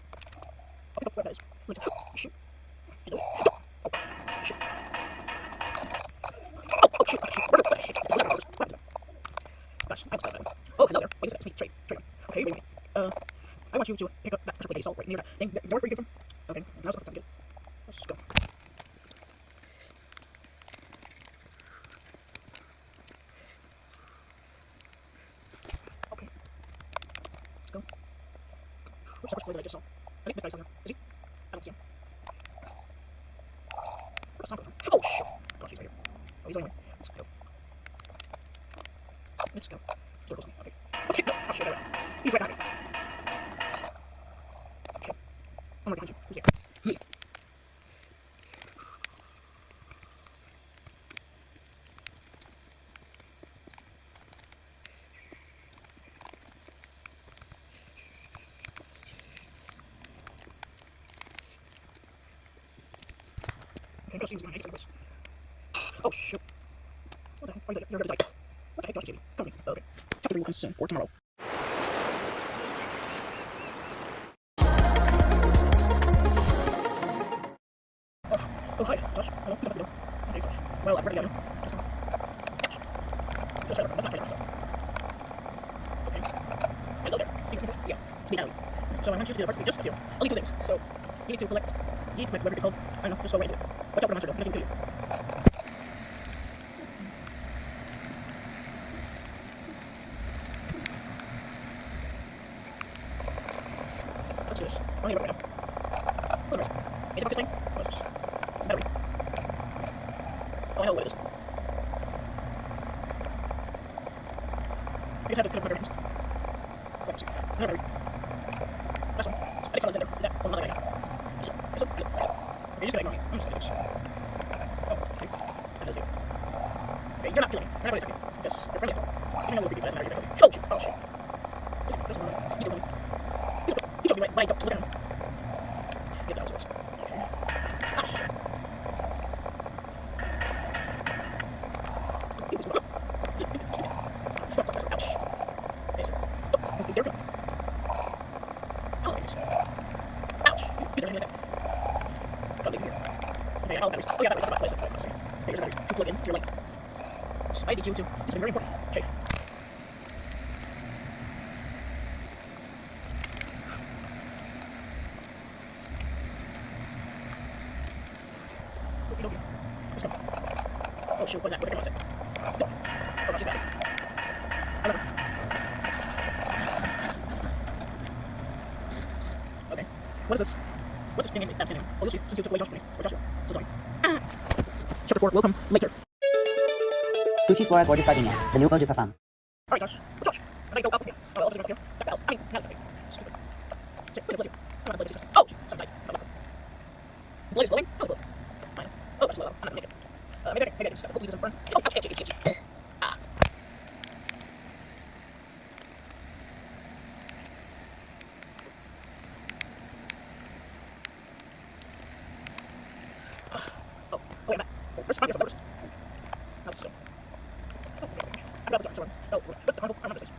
I'll pick up where that is. Let's go. Shoot. Hello. Oh, shoot. Oh, shoot. Where's it? What is it? Gosh, I must have that one. Oh, hello there. Wait a second. It's me. Trade. Okay, wait. I want you to pick up that pressure plate assault right near that thing. Where you came from? Okay, now's the first time. Good. Let's go. Okay. Let's go. Where's the first plate that I just saw? I think this guy's on there. Is he? I don't see him. Where's the sound come from? Oh, shit. Gosh, he's right here. Oh, he's right here. Let's go. Let's go. Door close me. Okay. Okay, no. Oh, shit. Right. He's right behind me. Okay. I'm right behind you. Who's here? Me. Okay, go see who's behind me. Oh, shoot. What the heck? Why are you You're gonna die. What the heck, Josh, baby? Come with me. Okay. Chapter 3 will come soon, or tomorrow. Oh, hi, Josh. Hello. Who's up the door? Okay, Josh. Well, I've already got him. Just one. Ouch. Just let her. Let's not play that myself. Okay. Hello there. Can you come here? Yeah. It's me, Natalie. So I want you to do the part for me just a few. Only 2 things. So, you need to collect whatever it's called. I don't know, just go right into it. Watch out for the monster though. He doesn't kill you. Let's do this. Only right now. What the rest? Is it about this thing? What is this? Battery. Oh, I know what it is. You just have to put up my rings. Let me see. Another battery. Last one. I think someone's in there. Is that one other guy? Hello. Okay, just gonna ignore me. I'm just gonna do this. Oh, okay. That is you. Okay, you're not killing me. You're not really attacking me. Yes, you're friendly. You know what people, it doesn't matter. You're gonna kill me. Oh, shoot. Oh, shit. There's one. You told me. You told me right to look at him. Yeah, that was worse. Okay. Ah, shit. Ouch. There we go. I don't like this. Ouch. You don't like that. Don't leave me here. Okay, I don't have batteries. Oh, yeah, batteries. That's about place. Okay, here's the batteries. To plug in to your light. I need you to do something very important. Okay. Okay. Let's go. Oh, shoot. What the heck? Don't. Oh, she's bad. I love her. Okay. What is this? What's this thing that's in here? Oh, Lucy, since you took away Josh from me. Or Joshua. So sorry. Ah! Chapter 4 will come later. Gucci Flora Gorgeous Gardenia, the new eau de parfum. Alright, Josh. Josh! I gotta go out from here. Oh, Elvis is right here. That Elvis. I mean, not something. Stupid. Sit, where's it? I'm not gonna play this. Oh! Something tight. Blade is blowing? How is it blowing? Fine. Oh, that's low. I'm not gonna make it. Maybe I can stop. Hopefully it doesn't burn. Oh, ouch, ouch, ouch, ouch. Ah. Oh, wait a minute. Oh, where's the front? Where's how's this going? Oh, okay. I forgot the door. Oh, what's the carnival? I remember this.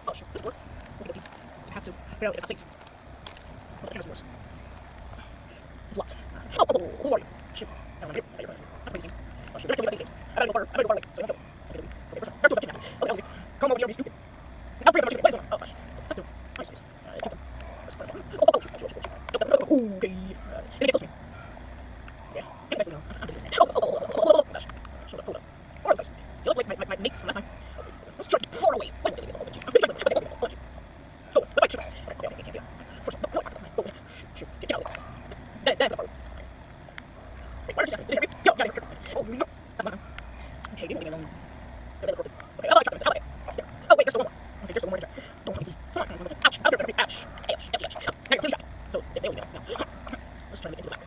Oh, shit. Does it work? Okay. You have to figure out if it's not safe. Well, the camera's worse. It's locked. Oh, who are you? Shoot. I'm right here. I thought you were not playing games. Oh, shoot. You're not killing me with games. I better go far. I better go far away. So I don't kill. Okay, first one. First one. Okay, okay. Come over here, be stupid. I'll break up my stupid. Oh, gosh. That's too. Nice. Shoot them. Let's burn them. Oh, shoot. Okay. Get close to me. Yeah. Get back to me now. I'm doing it. Oh, gosh. Hold up. More advice. You look like my mates from last time. Okay. Let's try to get far away. Wait. Oh, the fight. Shoot. Okay, can't be. First one. Oh, shoot. Get out of there. That's the far. Wait, where is she? Did you hear me? Yo, get out of here. Oh, no. Come on. Okay, leave me alone. Okay, oh, I trapped him. There. Oh, wait, there's still one more. Okay, there's still one more. Don't hit me, please. Come on. Ouch. Out there. Ouch. Ouch. Ouch. Now you're clearly trapped. So, there we go. Now, let's try to get into the back.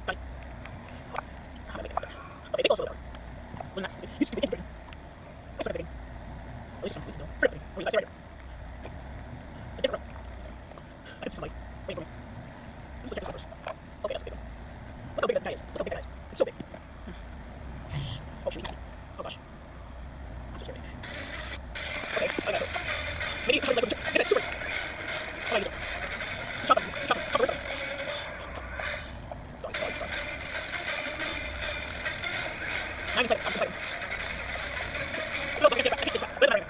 Right. It's just like, wait for me. This is the check first. Okay, that's a big one. Look how big that guy is. Look how big that guy is. It's so big. Oh, she's happy. Oh gosh. I'm so scared. Okay, I got it. Maybe it's like a is it super? How do I use it? Chop him. Chop him. Chop him. Dog. I'm excited. I'm excited. I can't take it back. I can't take it back. Where's the right?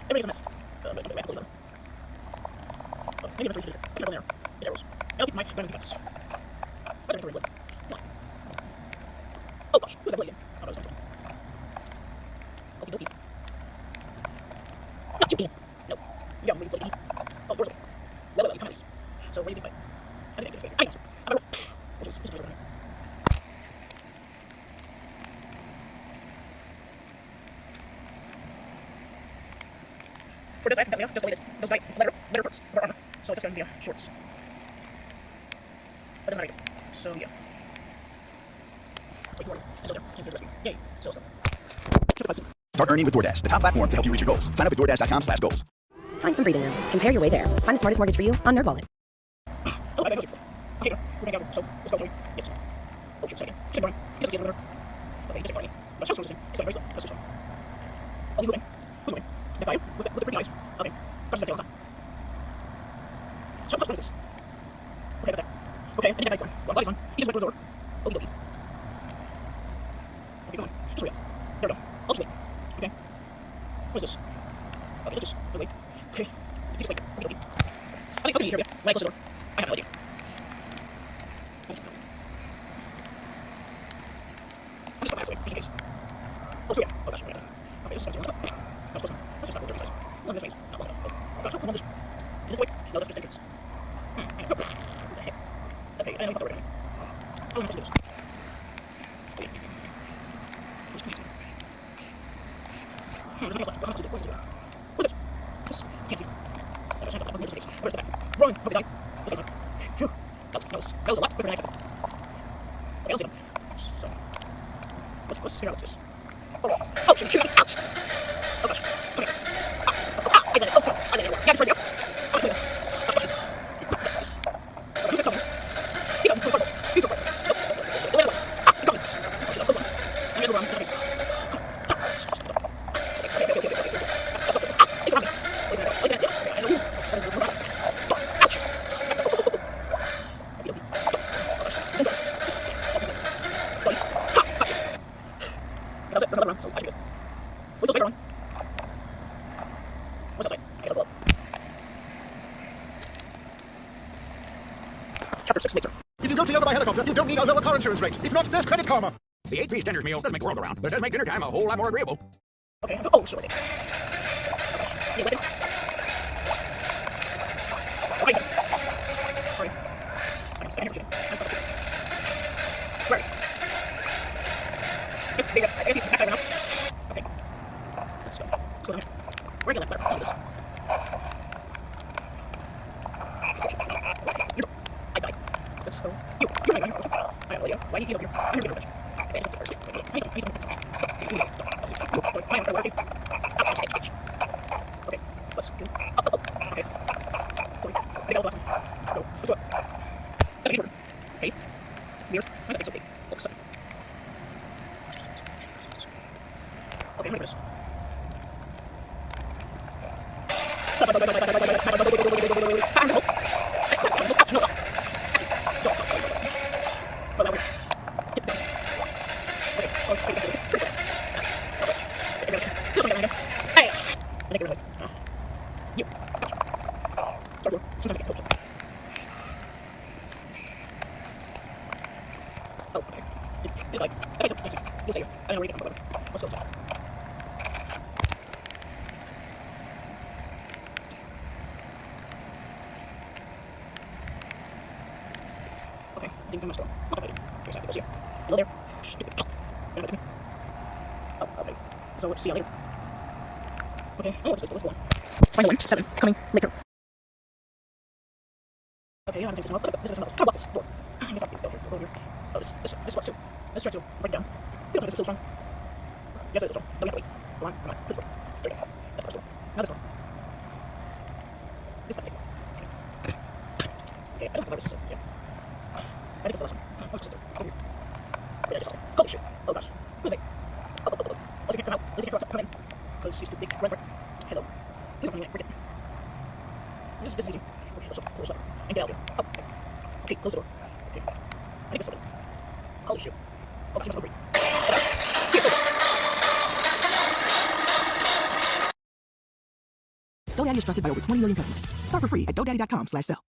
Everything's a mess. Maybe I'm there. Maybe there. Get arrows. I'll keep my random defense. What's the blade? Come on. Oh gosh, who's that blade again? Oh, no, it's not. Okie dokie. Not you, no. You got me, blade. Oh, where's it? Well, you can't. So, what do you think? I think I can get it. I know. Which is blade over here. For this, I accidentally just deleted those letter parts of our armor, so it's just going to be shorts. But it doesn't matter. So yeah. Wait, more. Hello there. Can't do the rest of you. Yay. So let's go. Start earning with DoorDash, the top platform to help you reach your goals. Sign up at DoorDash.com/goals. Find some breathing room. Compare your way there. Find the smartest mortgage for you on NerdWallet. Oh, I got it. Okay, we're going to go. So let's go, shall we? Yes. Oh, shit, second. Shit, Brian. Yes, let's get over. Okay, just ignore me. That's how it's going. It's very slow. That's so slow. Oh, he's moving. Who's moving? That guy? With the pretty eyes. Okay. Press the tail on top. So, what is this? Okay, got that. Okay, I think that guy's on. Well, that guy's on. He just went through the door. Okie dokie. Okay, come on. Just wait. There we go. I'll just wait. Okay. What is this? Okay, let's just wait. Okay. You just wait. Okie dokie. I think you hear me when I close the door. I have no idea. I'm just going to way, just in case. Oh, so yeah. Oh gosh, okay. Okay, this is something. That's close enough. Let's just not go there. Long this thing's not long enough. Oh gosh, come on, just. Is this the way? No, that's just entrance. What the heck? Okay, I know you thought that right now. Oh, let's do this. Wait. There's plenty. There's nothing else left. I'm not supposed to do that. What's this? This can't be. Where's the back? Run! Okay, die. Okay, phew. That was a lot quicker than I expected. Okay, I'll see them. So. Let's figure out what's this. Oh, shoot, ouch! Oh gosh. Okay. I got it. Oh, I got it. Yeah, just right here. Oh, okay. He's coming. He's coming. He's coming. Nope. Nope. He's coming. I'm gonna go around. It's around me. Wait a minute. I know. Ouch. That's it. Another round. So I should go. What's the one? What's outside? I gotta blow up. Chapter 6 later. If you go to Yoga by helicopter, you don't need a lower car insurance rate. If not, there's Credit Karma. The 8-piece tenders meal does make the world go round, but it does make dinner time a whole lot more agreeable. Okay. Oh, sure. What's it? Okay. Weapon. Okay. Sorry. I'm standing here for shooting. Where are you? Yes, I guess he's back now. Okay. Let's go. Let's go down. Where are you going? All this. I died. Let's go. You're my gun. I have no idea. Why do you heal up here? I'm here to get revenge. Okay, let's go. I need some. I am where are you? Ouch. Okay, let's go. Okay. I think that was the last one. Let's go. Let's do it. That's a good order. Okay. Weird. Why is that big so big? Looks so. Okay, I'm ready for this. Okay, I think I messed up. Okay. Exactly. See ya. Hello there. Stupid. Oh, okay. So, see ya later. Okay, oh, let's go on. Final one, 7, coming later. Okay, yeah, I'm taking this one. This is another. How about this door? It's not go here. Oh, this works too. Let's try to break down. Feels like this is still strong. Yes, it is strong. No, we have to wait. Come on. This door. There you go. That's the first door. Now this door. This gotta take a while. Okay, I don't have to learn this system. Yeah. I think it's the last one. What's this door? Over here. Yeah, just holy shit. Oh gosh. Who's it? Oh. Let's get come out. Let's get come in. Close, see, stupid, big, run for it. Hello. Please don't come in. Break it. This is easy. Okay, let's close that. And get out here. Oh, okay, close the door. Okay. I think it's something. Holy shit. Oh, she must agree. Here, so GoDaddy is trusted by over 20 million customers. Start for free at GoDaddy.com/sell.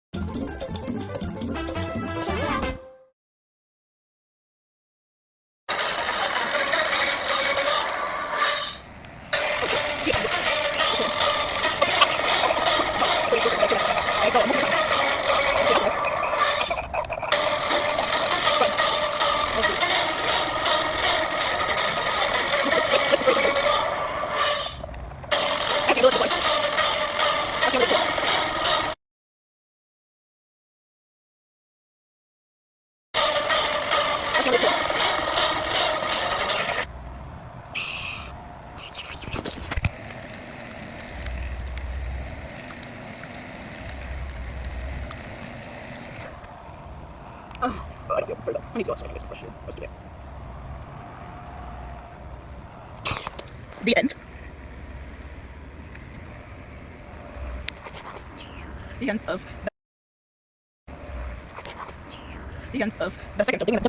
I feel very low. I need to go outside and get some fresh air. Let's do that. The end. The end of the second thing in the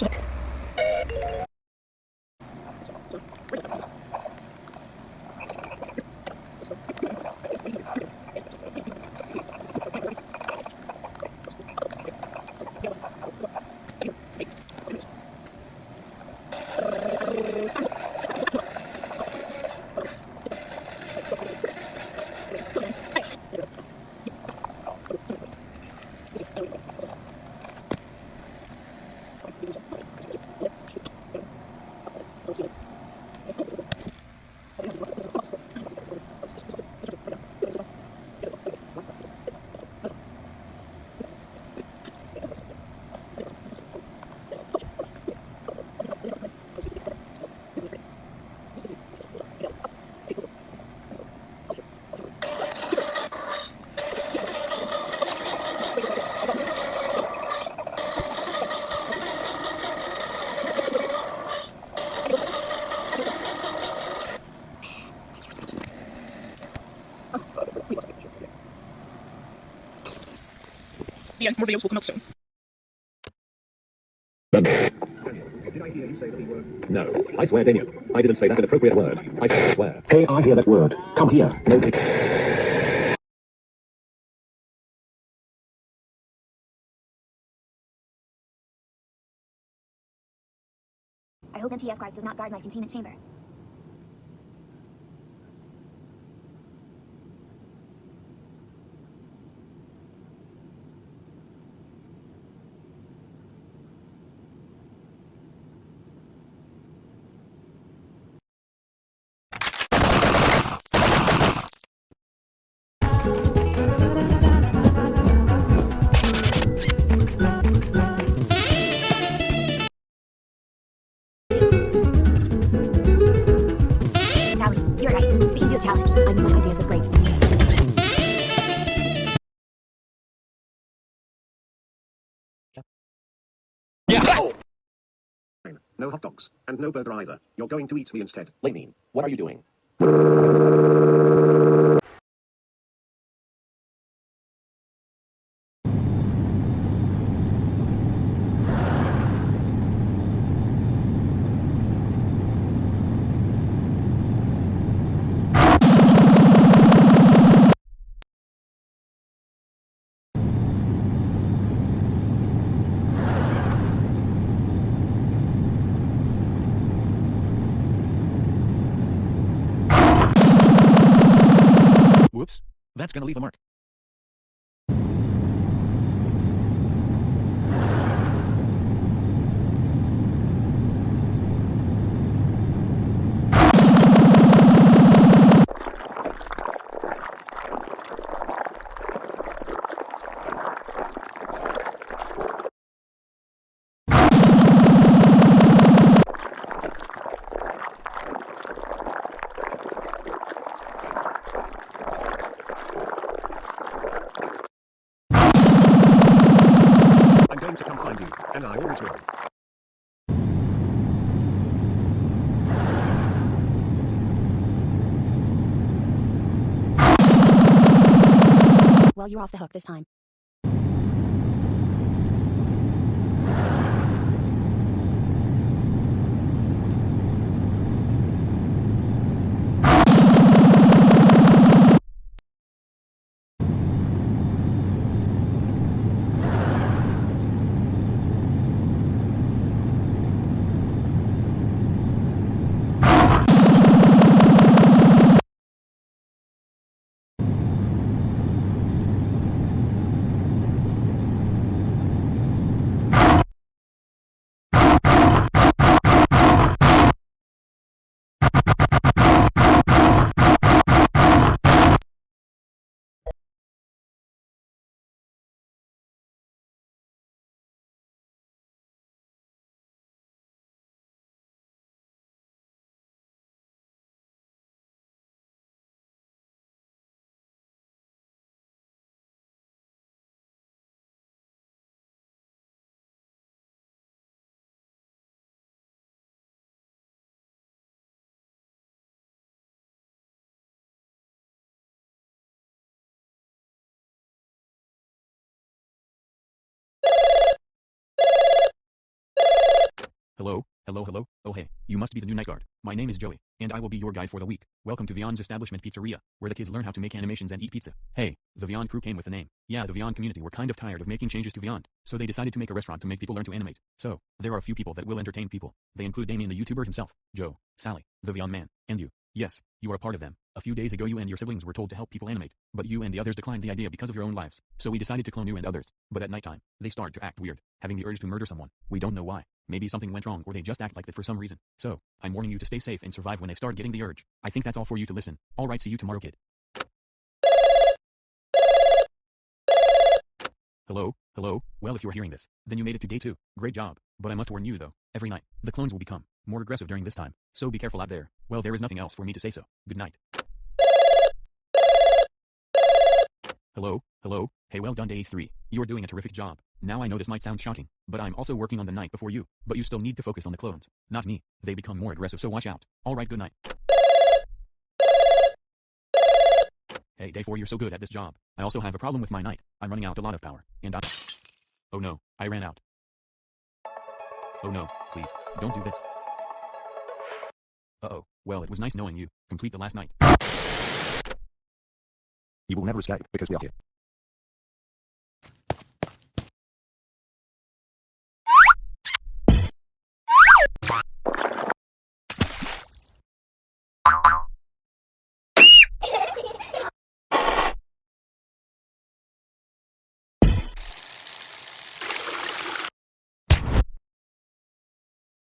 The end. More videos will come out soon. Did I hear you say the word? No, I swear, Daniel. I didn't say that inappropriate word. I swear. Hey, I hear that word. Come here. No. I hope NTF guards does not guard my containment chamber. Challenge. I knew my ideas was great. Yeah. No hot dogs, and no burger either. You're going to eat me instead. Laney, what are you doing? Whoops. That's gonna leave a mark. And I always will. Well, you're off the hook this time. Hello? Hello, hello? Oh hey, you must be the new night guard. My name is Joey, and I will be your guide for the week. Welcome to Vyon's Establishment Pizzeria, where the kids learn how to make animations and eat pizza. Hey, the Vyon crew came with the name. Yeah, the Vyon community were kind of tired of making changes to Vyond, so they decided to make a restaurant to make people learn to animate. So, there are a few people that will entertain people. They include Damien the YouTuber himself, Joe, Sally, the Vyon man, and you. Yes, you are part of them. A few days ago you and your siblings were told to help people animate, but you and the others declined the idea because of your own lives. So we decided to clone you and others. But at nighttime, they start to act weird, having the urge to murder someone. We don't know why. Maybe something went wrong or they just act like that for some reason. So, I'm warning you to stay safe and survive when they start getting the urge. I think that's all for you to listen. Alright, see you tomorrow, kid. Hello? Hello? Well, if you're hearing this, then you made it to day 2. Great job. But I must warn you though, every night, the clones will become more aggressive during this time. So be careful out there. Well, there is nothing else for me to say so. Good night. Hello? Hello? Hey, well done day 3. You're doing a terrific job. Now I know this might sound shocking, but I'm also working on the night before you. But you still need to focus on the clones, not me. They become more aggressive, so watch out. Alright, good night. Hey, day 4, you're so good at this job. I also have a problem with my night. I'm running out a lot of power, and oh no, I ran out. Oh no, please, don't do this. Uh-oh, well, it was nice knowing you. Complete the last night. You will never escape, because we are here.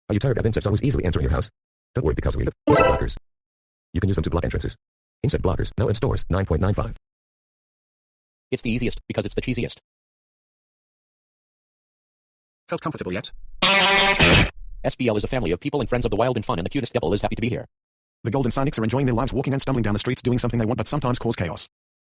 Are you tired of insects always easily entering your house? Don't worry, because we have insect blockers. You can use them to block entrances. Insect blockers, now in stores, 9.95. It's the easiest, because it's the cheesiest. Felt comfortable yet? SBL is a family of people and friends of the wild and fun, and the cutest devil is happy to be here. The Golden Sonics are enjoying their lives walking and stumbling down the streets doing something they want but sometimes cause chaos.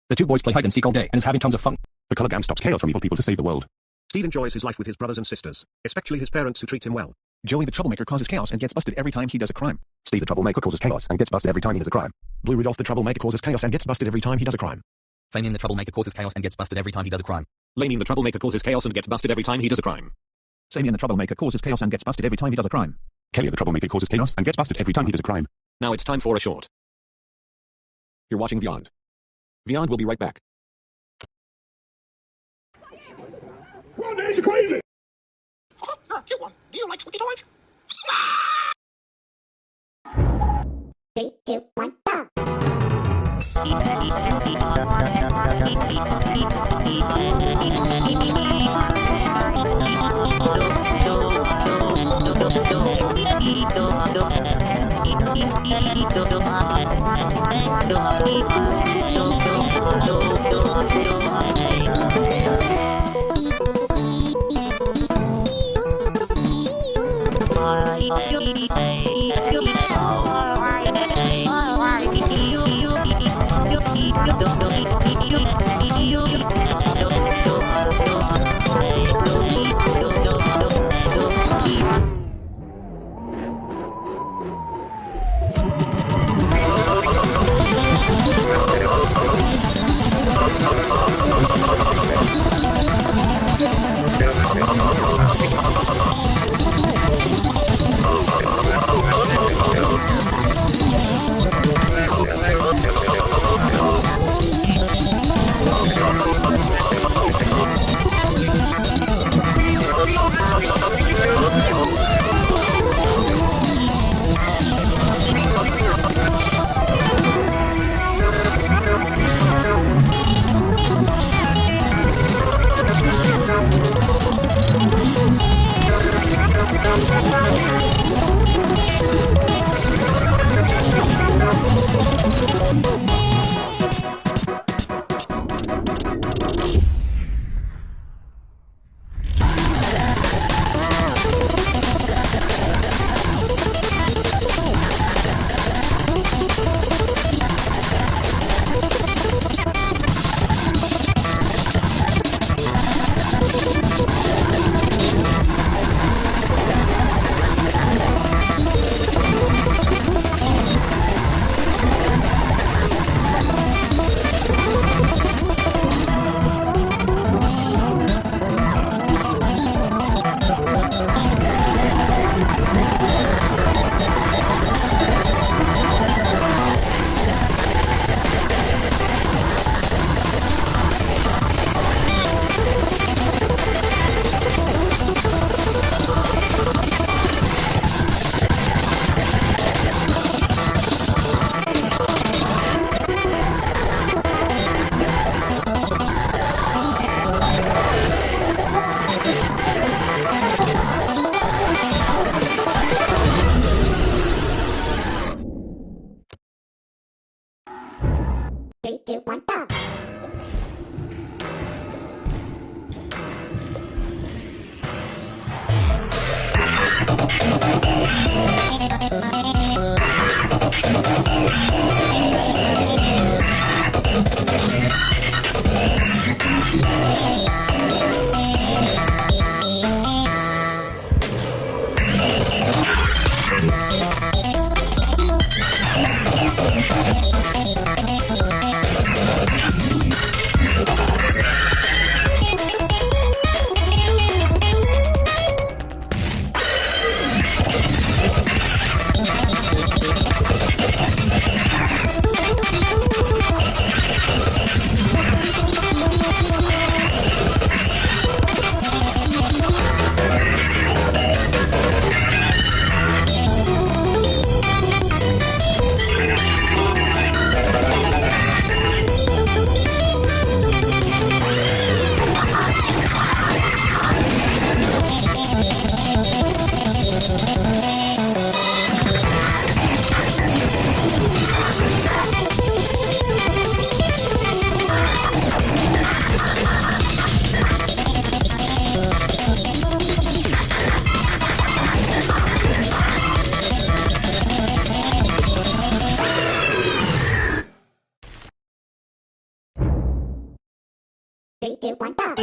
The two boys play hide and seek all day and is having tons of fun. The color gam stops chaos from evil people to save the world. Steve enjoys his life with his brothers and sisters, especially his parents who treat him well. Joey the troublemaker causes chaos and gets busted every time he does a crime. Steve the troublemaker causes chaos and gets busted every time he does a crime. Blue Rudolph the troublemaker causes chaos and gets busted every time he does a crime. Flaming the troublemaker causes chaos and gets busted every time he does a crime. Laming the troublemaker causes chaos and gets busted every time he does a crime. Samian the troublemaker causes chaos and gets busted every time he does a crime. Kelly the troublemaker causes chaos and gets busted every time he does a crime. Now it's time for a short. You're watching Vyond. Vyond will be right back. Well, this is crazy! Cute one. Do you like squeaky toys? 3, 2, 1, go! 3, 2, 1, go!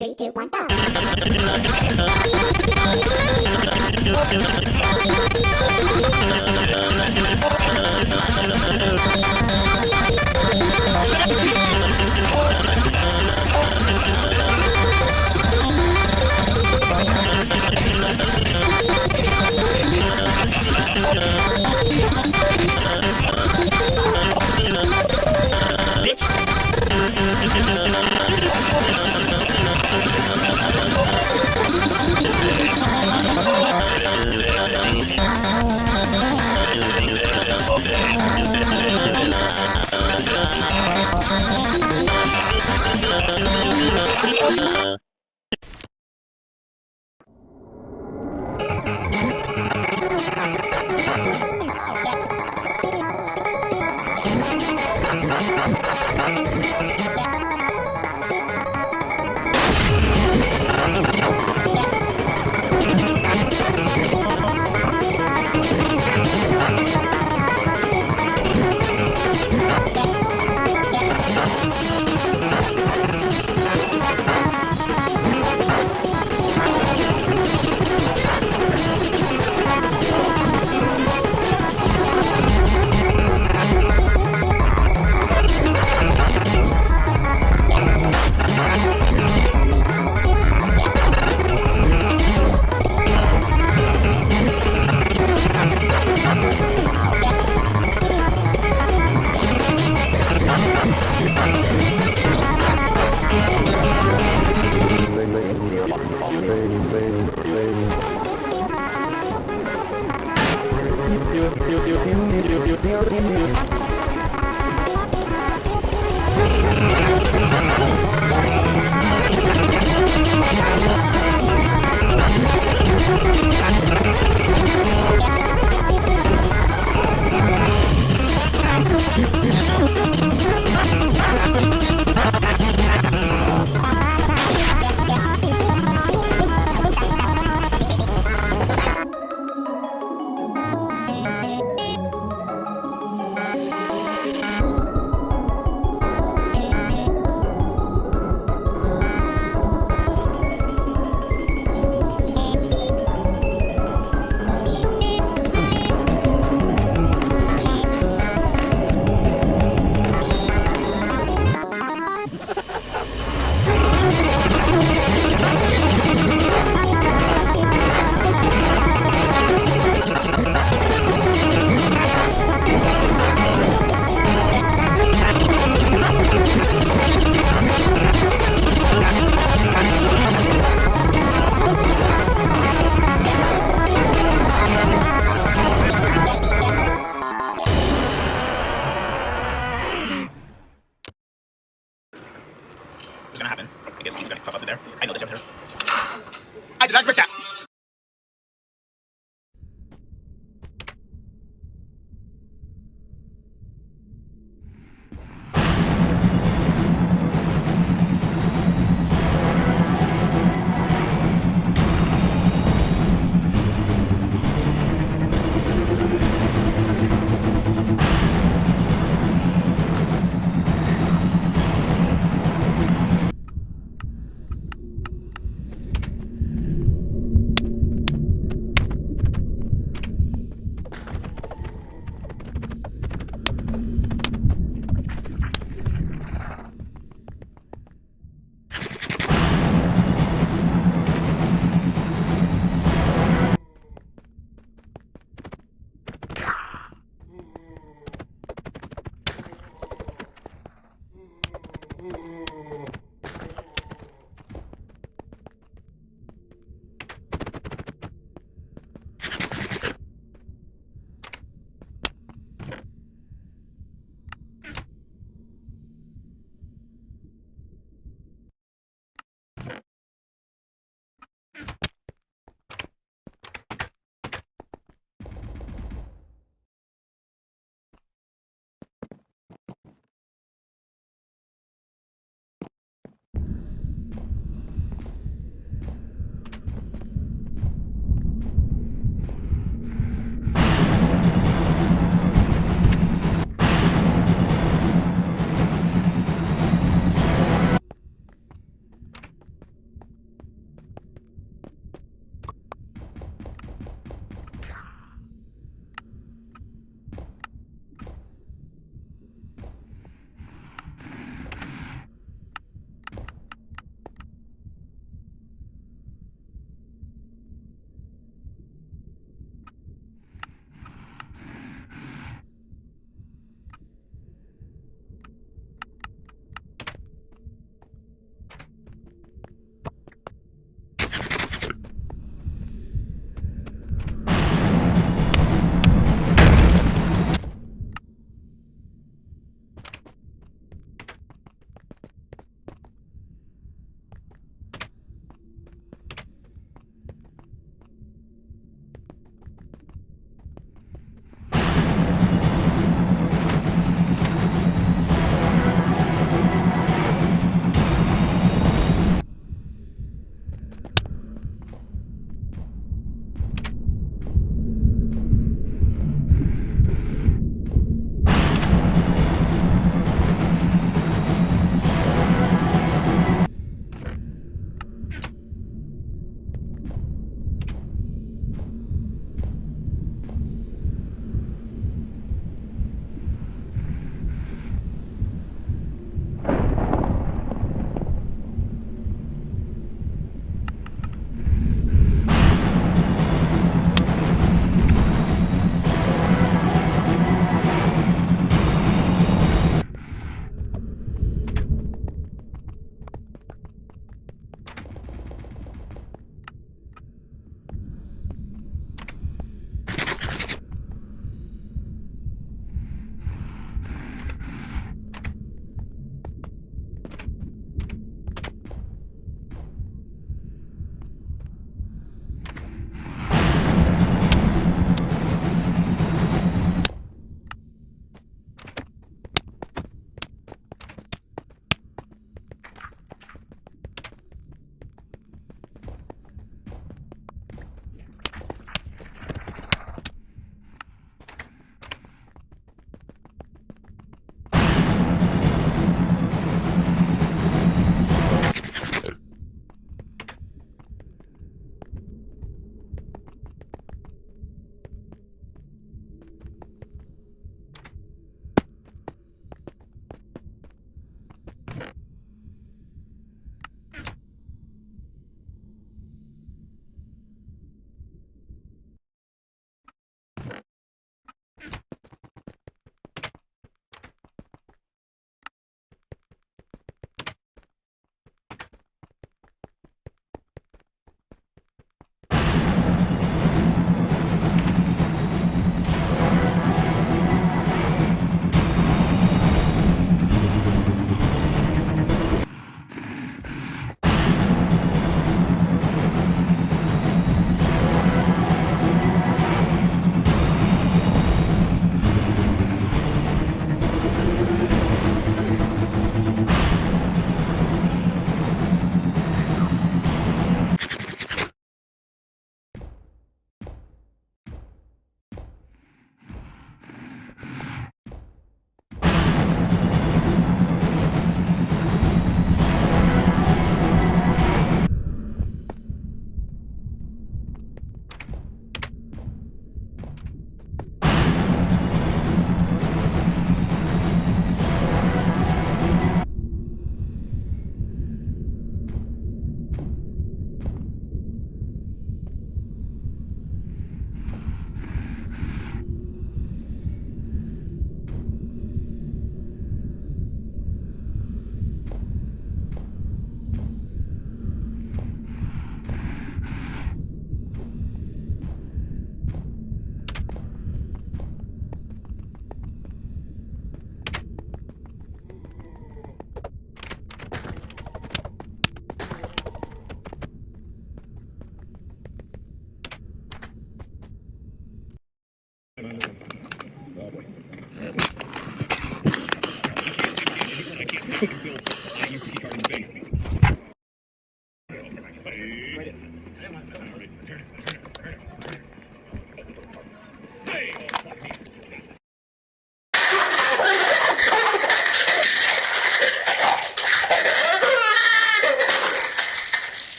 Three, two, one, go! I did not expect that.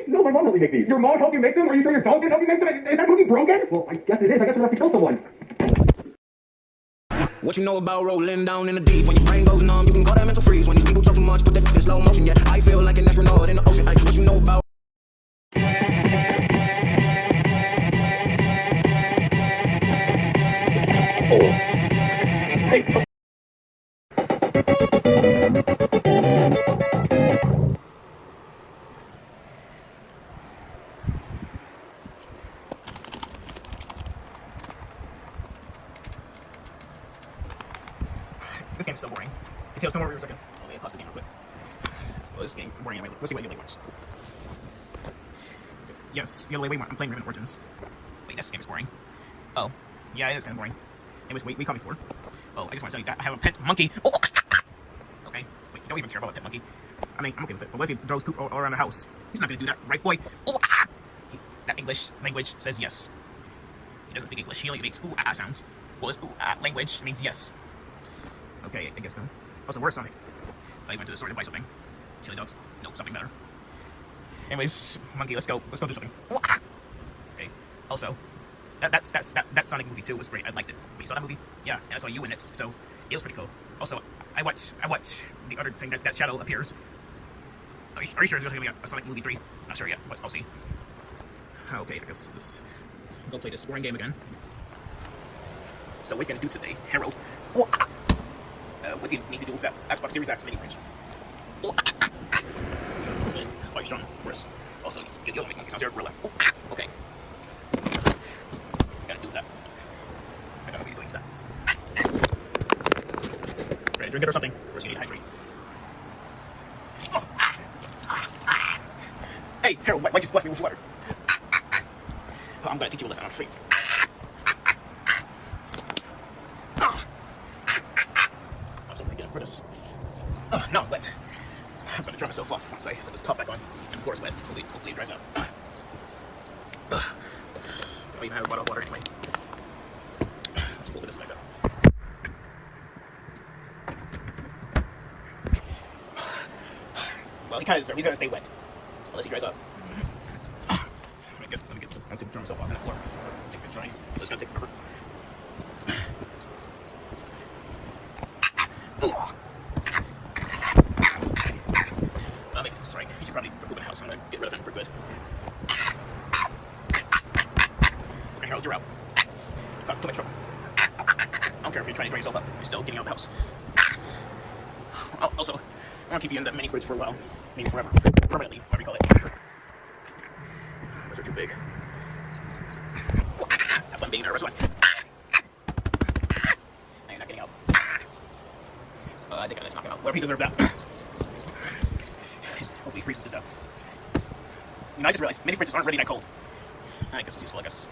No, my mom helped me make these. Your mom helped you make them? Are you sure your dog didn't help you make them? Is that cookie broken? Well, I guess it is. I guess we're gonna have to kill someone. What you know about rolling down in the deep? When your brain goes numb, you can call that mental freeze. When these people talk too much, put that in slow motion. Yeah, I feel like an astronaut in the ocean. Like, what you know about? Hey. This game's so boring. Hey, Tails, come over here a second. Let me pause the game real quick. Well, this game boring anyway. Let's see what Yellow wants. Yes, Yellow, wait, I'm playing Raven Origins. Wait, this game is boring. Oh, yeah, it is kind of boring. Anyways, wait, we caught before. Oh, I just want to tell you that I have a pet monkey. Oh! Okay, wait, don't even care about a pet monkey. I mean, I'm okay with it, but what if he throws poop all around the house? He's not gonna do that, right, boy? Oh! That English language says yes. He doesn't speak English, he only makes ooh-ah sounds. Well, his ooh-ah language means yes. Okay, I guess so. Also, where's Sonic? I went to the store to buy something. Chili dogs? No, something better. Anyways, monkey, let's go do something. Okay. Also, that Sonic movie too was great. I liked it. Wait, you saw that movie? Yeah, and I saw you in it, so it was pretty cool. Also, I watched the other thing that Shadow appears. Are you sure there's gonna be a Sonic movie 3? Not sure yet, but I'll see. Okay, I guess let's go play this boring game again. So what are we gonna do today, Harold? What do you need to do with that Xbox Series X mini fridge? Oh, you're strong. Worse. Also, you don't make monkey sounds. You're a gorilla. Okay. Gotta do that. I don't know what you're doing with that. Ready to drink it or something? First, you need to hydrate. Hey, Harold, why'd you splash me with water? Oh, I'm gonna teach you a lesson. I'm free. For this. Now I'm wet. I'm gonna dry myself off once I put this top back on. And the floor is wet. Hopefully it dries out. I don't even have a bottle of water anyway. Let's pull this back up. Well, he kind of deserves. He's gonna stay wet unless he dries up. Let me get some. I have to dry myself off on the floor. I think it's drying. This is gonna take forever. He should probably poop in the house. I'm gonna get rid of him for good. Okay, Harold, you're out. Got too much trouble. I don't care if you're trying to dry yourself up. You're still getting out of the house. Also, I want to keep you in that mini fridge for a while. Maybe forever. Permanently, whatever you call it. Those are too big. Have fun being there. Where's one? No, you're not getting out. I think I just knock him out. What if he deserved that? Hopefully he freezes to death. You know, I just realized mini fridges aren't really that cold. I guess it's useful, I guess.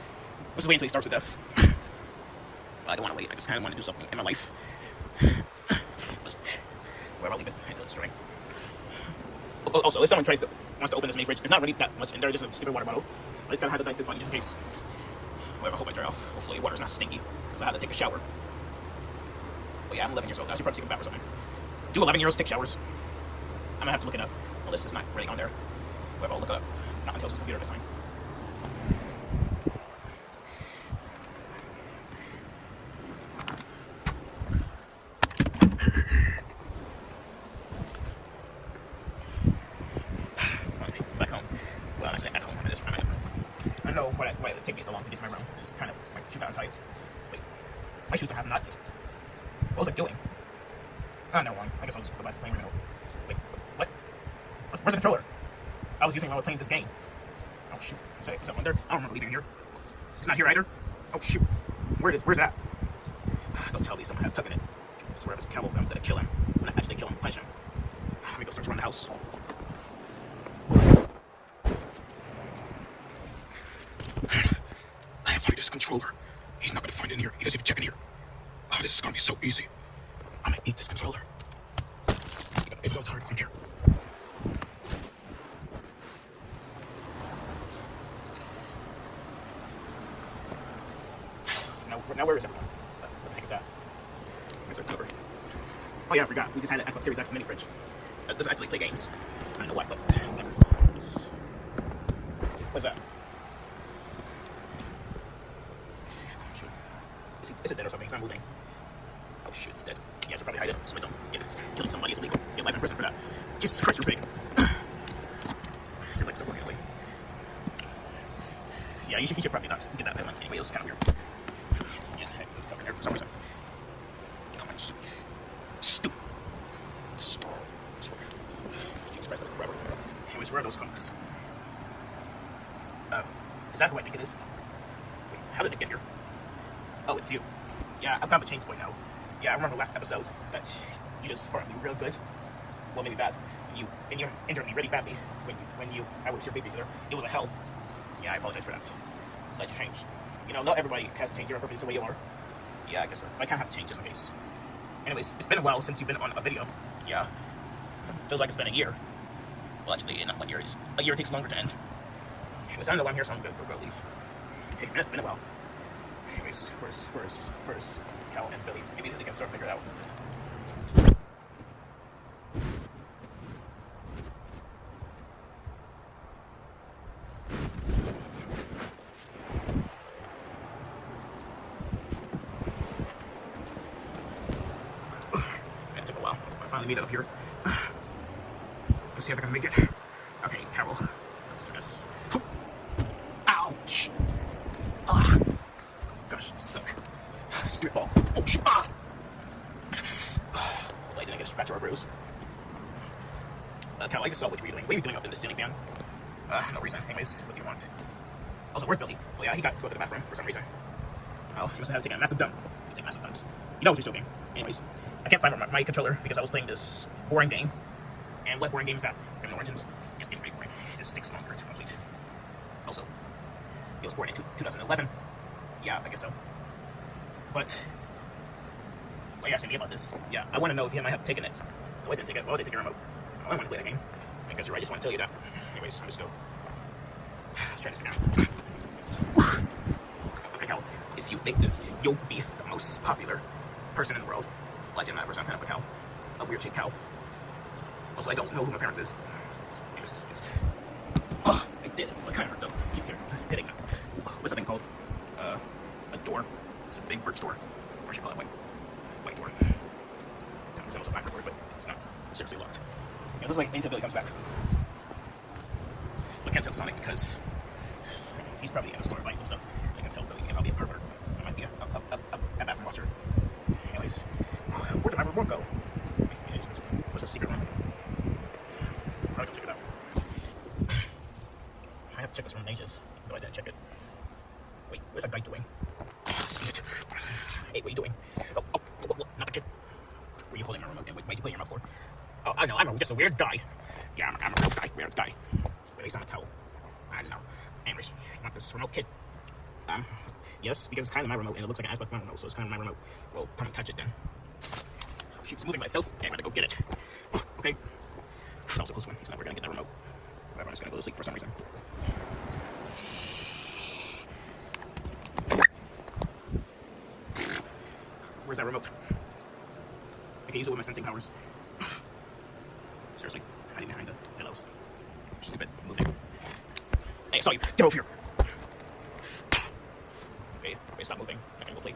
Let's just wait until he starves to death. I don't want to wait. I just kind of want to do something in my life. Well, I'll leave it until it's dry. Also, if someone wants to open this mini fridge, there's not really that much in there, just a stupid water bottle. I just gotta have the button just in case. Well, I hope I dry off. Hopefully water's not stinky, because I have to take a shower. But yeah, I'm 11 years old. I should probably take a bath or something. Do 11-year-olds take showers? I'm gonna have to look it up. Well, this is not really on there. Well, I'll look it up. Not until it's computer this time. Back home. Well, I'm actually at home. I know why it took me so long to get to my room. It's kind of my shoe got untied. Wait, my shoes don't have nuts. What was I doing? Oh, no, I guess I'll just go back to playing remote. Wait, what? Where's the controller? I was using it while I was playing this game. Oh shoot. Is that one there? I don't remember leaving it here. It's not here either. Oh shoot. Where's it at? Don't tell me someone had tuck in it. I swear if it's a cowboy, I'm gonna kill him. I'm gonna actually kill him, punish him. Let me go search around the house. I have this controller. He's not gonna find it in here. He doesn't even check in here. Oh, this is gonna be so easy. I'm gonna eat this controller. If it goes hard, I don't care. Now where is everyone? What the heck is that? Where's our cover? Oh yeah, I forgot. We just had an Xbox Series X mini fridge. It doesn't actually play games. I don't know why, but whatever. What's that? Oh, shoot. Is it dead or something? It's not moving. Oh shoot, it's dead. Yeah, I should probably hide it so I don't get it. Killing somebody is illegal. Get life in prison for that. Jesus Christ, you're big. Your legs are working away. Yeah, he should probably not get that pet link anyway. It was kind of weird. Yeah, I put cover in there for some reason. Come on, stupid. Jesus Christ, that's forever. Anyways, where are those comics? Is that who I think it is? Wait, how did it get here? Oh, it's you. Yeah, I've got a change point now. Yeah, I remember last episode that you just farmed me real good. Well, maybe bad. And you injured me really badly when I was your babysitter. It was a hell. Yeah, I apologize for that. Let's change. You know, not everybody has to change your perfect the way you are. Yeah, I guess so. I can't have to change just in case. Anyways, it's been a while since you've been on a video. Yeah. Feels like it's been a year. Well, actually, not 1 year. A year takes longer to end. Anyways, I don't know why I'm here, so I'm good. We'll go leave. Okay, it's been a while. Anyways, where's Cal and Billy? Maybe they can sort of figure it out. It took a while. I finally made it up here. Let's see if I can make it. Okay, Carol. Let's do this. Ouch! Ah! Gosh, this sucks. Stupid ball. Oh, ah! Hopefully I didn't get a scratch or a bruise. Cal, I just saw what you were doing. What are you doing up in the ceiling fan? No reason. Anyways, what do you want? Also, where's Billy? Well, yeah, he got to go to the bathroom for some reason. Oh, he must have taken a massive dump. He take massive dumps. You know what he's joking. Anyways, I can't find my controller because I was playing this boring game. And what boring game is that? Criminal Origins. It's getting pretty boring. It just takes longer to complete. Also, it was born in 2011. Yeah, I guess so. But, well, you asked me about this. Yeah, I want to know if you might have taken it. Oh, I didn't take it. Well, I did take your remote. Oh, I want to play the game. I guess you're right. I just want to tell you that. Anyways, I'm just go. Let's try this again. Okay, Cal, if you make this, you'll be the most popular person in the world. Well, I didn't matter, I'm kind of a cow. A weird shaped cow. Also, I don't know who my parents is. Anyways, oh, I did it. It kind of hurt though. Keep hitting that. What's that thing called? A door. It's a big birch door. Or I should call it white door. That was also a backward word, but it's not. It's seriously locked. Yeah, this is like until Billy comes back. I can't tell Sonic because he's probably in the store buying some stuff. I can tell Billy because I'll be a pervert. I might be a bathroom watcher. Anyways, where did my remote go? What's a secret room? Probably go check it out. I have to check this room in ages. No, I didn't check it. Wait, where's that guy doing? Hey, what are you doing? Oh, not the kid. Were you holding my remote? Why'd you put it in your mouth for? Oh, I know, I'm just a weird guy. Yeah, I'm a real guy, weird guy. At least I'm a cow. I don't know. Anyways, you want this remote, kid? Yes, because it's kind of my remote, and it looks like an Xbox One remote, so it's kind of my remote. Well, come and catch it then. Oh, shoot, it's moving by itself. Yeah, I gotta go get it. Oh, okay. That was a close one. He's never gonna get that remote. Whatever, I'm just gonna go to sleep for some reason. Where's that remote? I can use it with my sensing powers. Seriously, hiding behind the pillows. Stupid moving. Hey, I saw you. Get over here. Okay, stop moving. I can go play.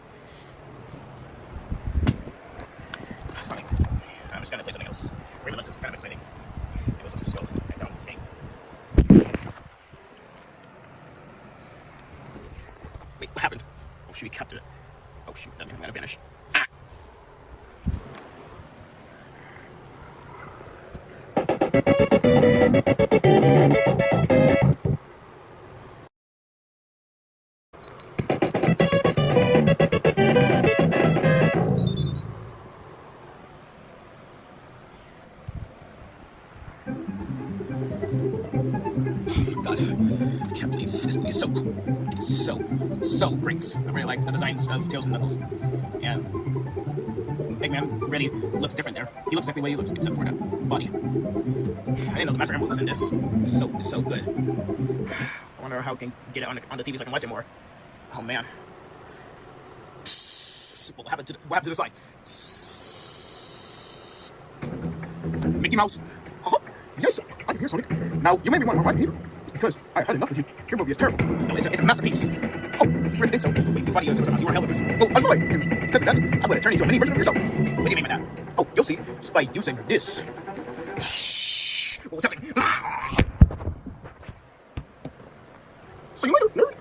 Funny. I'm just gonna play something else. Rainbow is kind of exciting. It was just skill. I don't this game. Wait, what happened? Oh shoot, we captured it. Oh shoot, that means I'm gonna vanish. God, I can't believe this movie is so cool. It's so great. I really like the designs of Tails and Knuckles. And Eggman really looks different there. He looks exactly the way he looks, except for the body. I didn't know the Master Emerald was in this. It's so good. I wonder how I can get it on the TV so I can watch it more. Oh man. What happened to the slide? Mickey Mouse. Huh? Yes, I'm here, Sonic. Now, you may be wondering why I'm here. It's because I had enough of you. Your movie is terrible. No, it's a masterpiece. Oh, you really think so? Wait, 20 years ago, you were hell with this. Oh, I lied. And because of that, I would have turned into a mini version of yourself. What do you mean by that? Oh, you'll see. Just by using this. Shh. What was happening? See you later, nerd.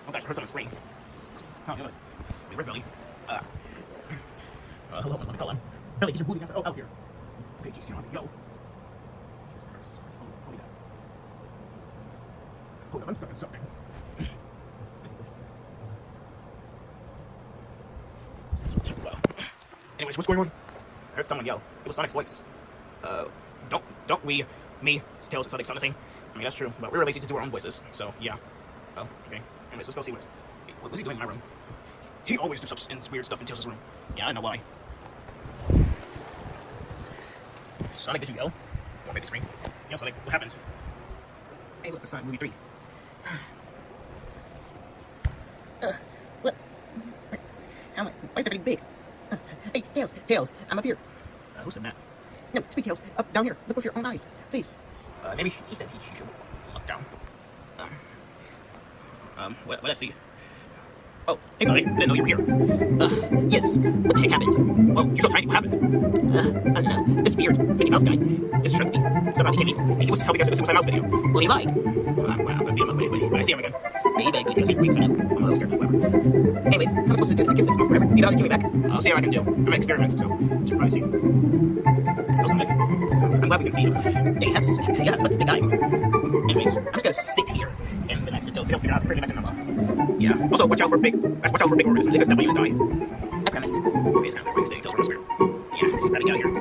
Oh gosh, I heard someone scream. Oh, good. Wait, where's Billy? Hello, let me call him. Billy, get your booty out here. Okay, jeez, you don't have to go. Hold up, I'm stuck in something. Well, anyways, what's going on? I heard someone yell. It was Sonic's voice. Don't we, me, Tails, and Sonic sound the same? I mean, that's true, but we were lazy to do our own voices, so yeah. Oh, okay. Anyways, let's go see what was he doing in my room? He always does such weird stuff in Tails' room. Yeah, I know why. Sonic, did you yell? Or maybe scream? Yeah, Sonic, what happened? Hey, look, it's Sonic Movie 3. What? How am I? Why is everything big? Hey, Tails, I'm up here. Who said that? No, speak, Tails. Up, down here. Look with your own eyes, please. Maybe he said he should look down. What did I see? Oh, hey Sonic, didn't know you were here. Yes, what the heck happened? Oh, you're so tiny, what happened? I don't know. This weird Mickey Mouse guy just shrunk me. Somehow he came evil. He was helping us in the Suicide Mouse video. Well, he lied. Well, I'm gonna be in my video when I see him again. Maybe I can take weeks on it. I'm a little scared, whatever. Anyways, how am I supposed to do this month forever? You know, give me back. I'll see what I can do. I'm an experiment, so you should probably see. Still Sonic. I'm glad we can see you. Yeah, you have such big eyes. Anyways, I'm just gonna sit here and relax until they'll figure out how to bring me back to normal. Yeah. Also, watch out for big organisms. They can step on you and die. I promise. Okay, it's kind of weird. It feels weird. Yeah, I should probably get out here.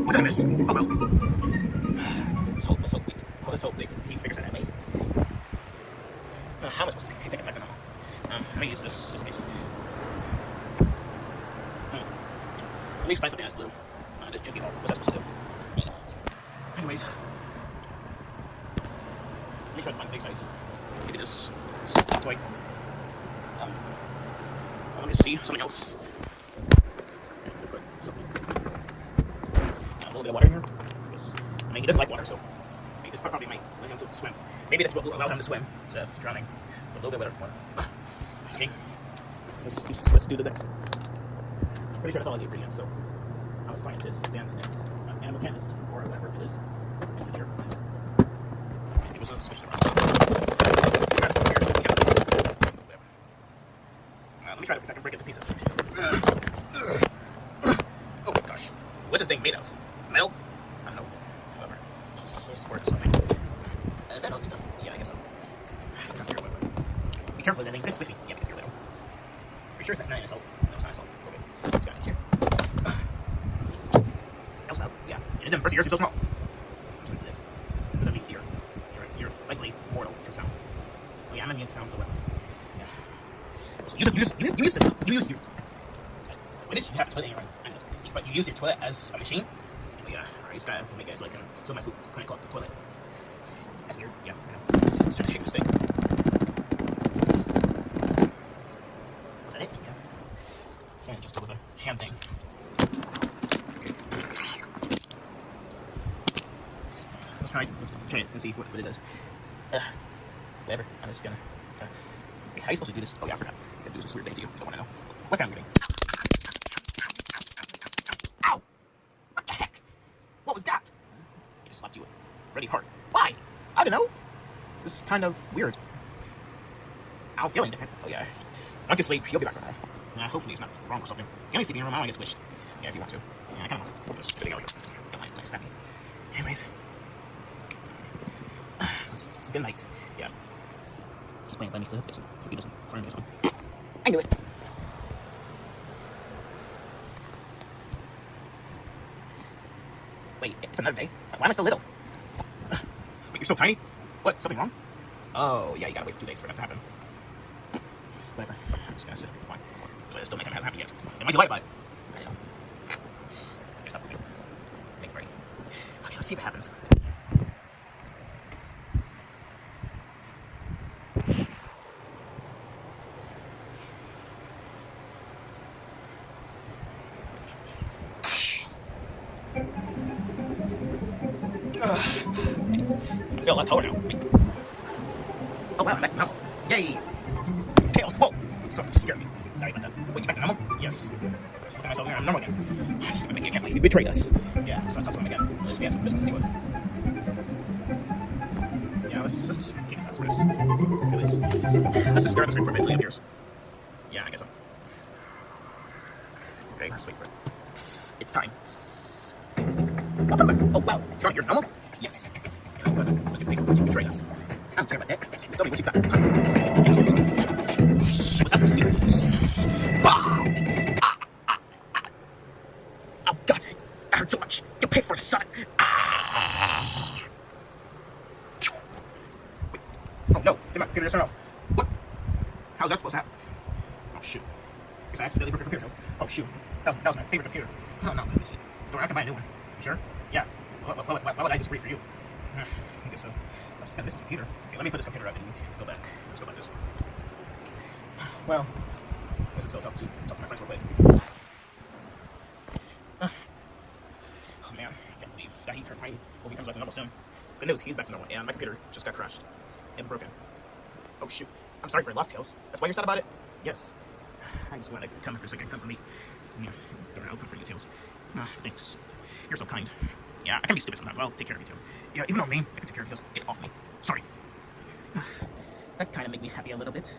What did I miss? Oh well. Let's hope. Let's hope he figures it out, mate. How am I supposed to take it back to normal? Let me use this just in case. Let me find something that's blue. This Juki ball. What's that supposed to do? Yeah. Anyways. Let me try to find big size. Maybe this toy. Let me see something else. A little bit of water in here. I mean, he doesn't like water, so maybe this probably might let him to swim. Maybe this will allow him to swim instead of drowning. A little bit of water. Okay. Let's do the next. Pretty sure that's all I do for you, so I'm a scientist and an animal chemist, or whatever it is. Engineer. It was a switch around. Let me try to if I can break it to pieces. Oh my gosh. What's this thing made of? Metal? I don't know. Whatever. Some squirt or something. Is that other stuff? Yeah, I guess so. Be careful with that thing. It's with me. Yeah, because you're little. Are you sure that's not an insult? No, it's not an insult. Okay. Got it here. That was yeah. And then the person yours is so small. I'm sensitive. Sensitive means you're likely mortal to sound. Oh yeah, I'm immune to sound so well. Yeah. So you use your. When did you have a toilet in your room? I know. But you use your toilet as a machine? Oh yeah. Alright, just gotta make it so so my poop couldn't clog the toilet. That's weird. Yeah. I know. Let's try to shake this thing. Was that it? Yeah. Yeah, just over the hand thing. Let's try it and see what it does. Whatever. I'm just gonna. Wait, how are you supposed to do this? Oh yeah, I forgot. I gotta do this weird thing to you. I don't want to know. What kind of weird thing? Ow! What the heck? What was that? I just slapped you really hard. Why? I don't know. This is kind of weird. I'm feeling different. Oh yeah. Once you sleep, you'll be back to normal. Hopefully it's not wrong or something. You only sleep in your room. I want to get squished. Yeah, if you want to. Yeah, I kind of want to. Just go here. Don't mind. Like, snap me. Anyways. It's a good night. Yeah. Just playing by me for the hook. Hope he doesn't front me or something. I knew it. Wait, it's another day. Why am I still little? Wait, you're so tiny? What? Something wrong? Oh, yeah, you gotta wait for 2 days for that to happen. Whatever. I'm just gonna sit here. Why? So it still makes happen yet. And why'd you lie about it? I know. Okay, stop moving. Make ready. Okay, let's see if it happens. I feel a lot taller now. Wait. Oh wow, I'm back to normal. Yay! Tails. Whoa! Sorry, scared me. Sorry about that. Wait, you back to normal? Yes. Just look at myself here. I'm normal again. Stupid Mickey, I can't believe you betrayed us. Yeah, so I talked to him again. Let's be some business to deal with. Yeah, let's just keep this for this. Let's just stare at the screen for a bit until he appears. Yeah, I guess so. Okay, let's wait for it. It's time. Oh wow, sorry, you're normal? Yes. Okay, I'm good. But you pay for what you betrayed us. I don't care about that. Tell me what you got. What's that supposed to do? Bah! Oh god, I hurt so much. You pay for it, son. Wait. Oh no, did my computer just turn off? What? How's that supposed to happen? Oh shoot. Guess I accidentally broke the computer. Oh shoot. That was my favorite computer. Oh no, let me see. Or I can buy a new one. You sure? Yeah. Why would I disagree for you? I guess so. I've just got this computer. Okay, let me put this computer up and go back. Let's go back this way. Well, let's just go talk to my friends real quick. Oh man, I can't believe that he turned tiny. Well, he comes back to normal soon. Good news, he's back to normal, and my computer just got crashed and broken. Oh shoot. I'm sorry for your lost, Tails. That's why you're sad about it? Yes. I just wanted to come for a second. Come for me. Yeah, I'll come for you, Tails. Thanks. You're so kind. Yeah, I can be stupid sometimes. Well, take care of you, Tails. Yeah, even though I'm mean, I can take care of you, Tails. Get off me. Sorry. That kind of made me happy a little bit.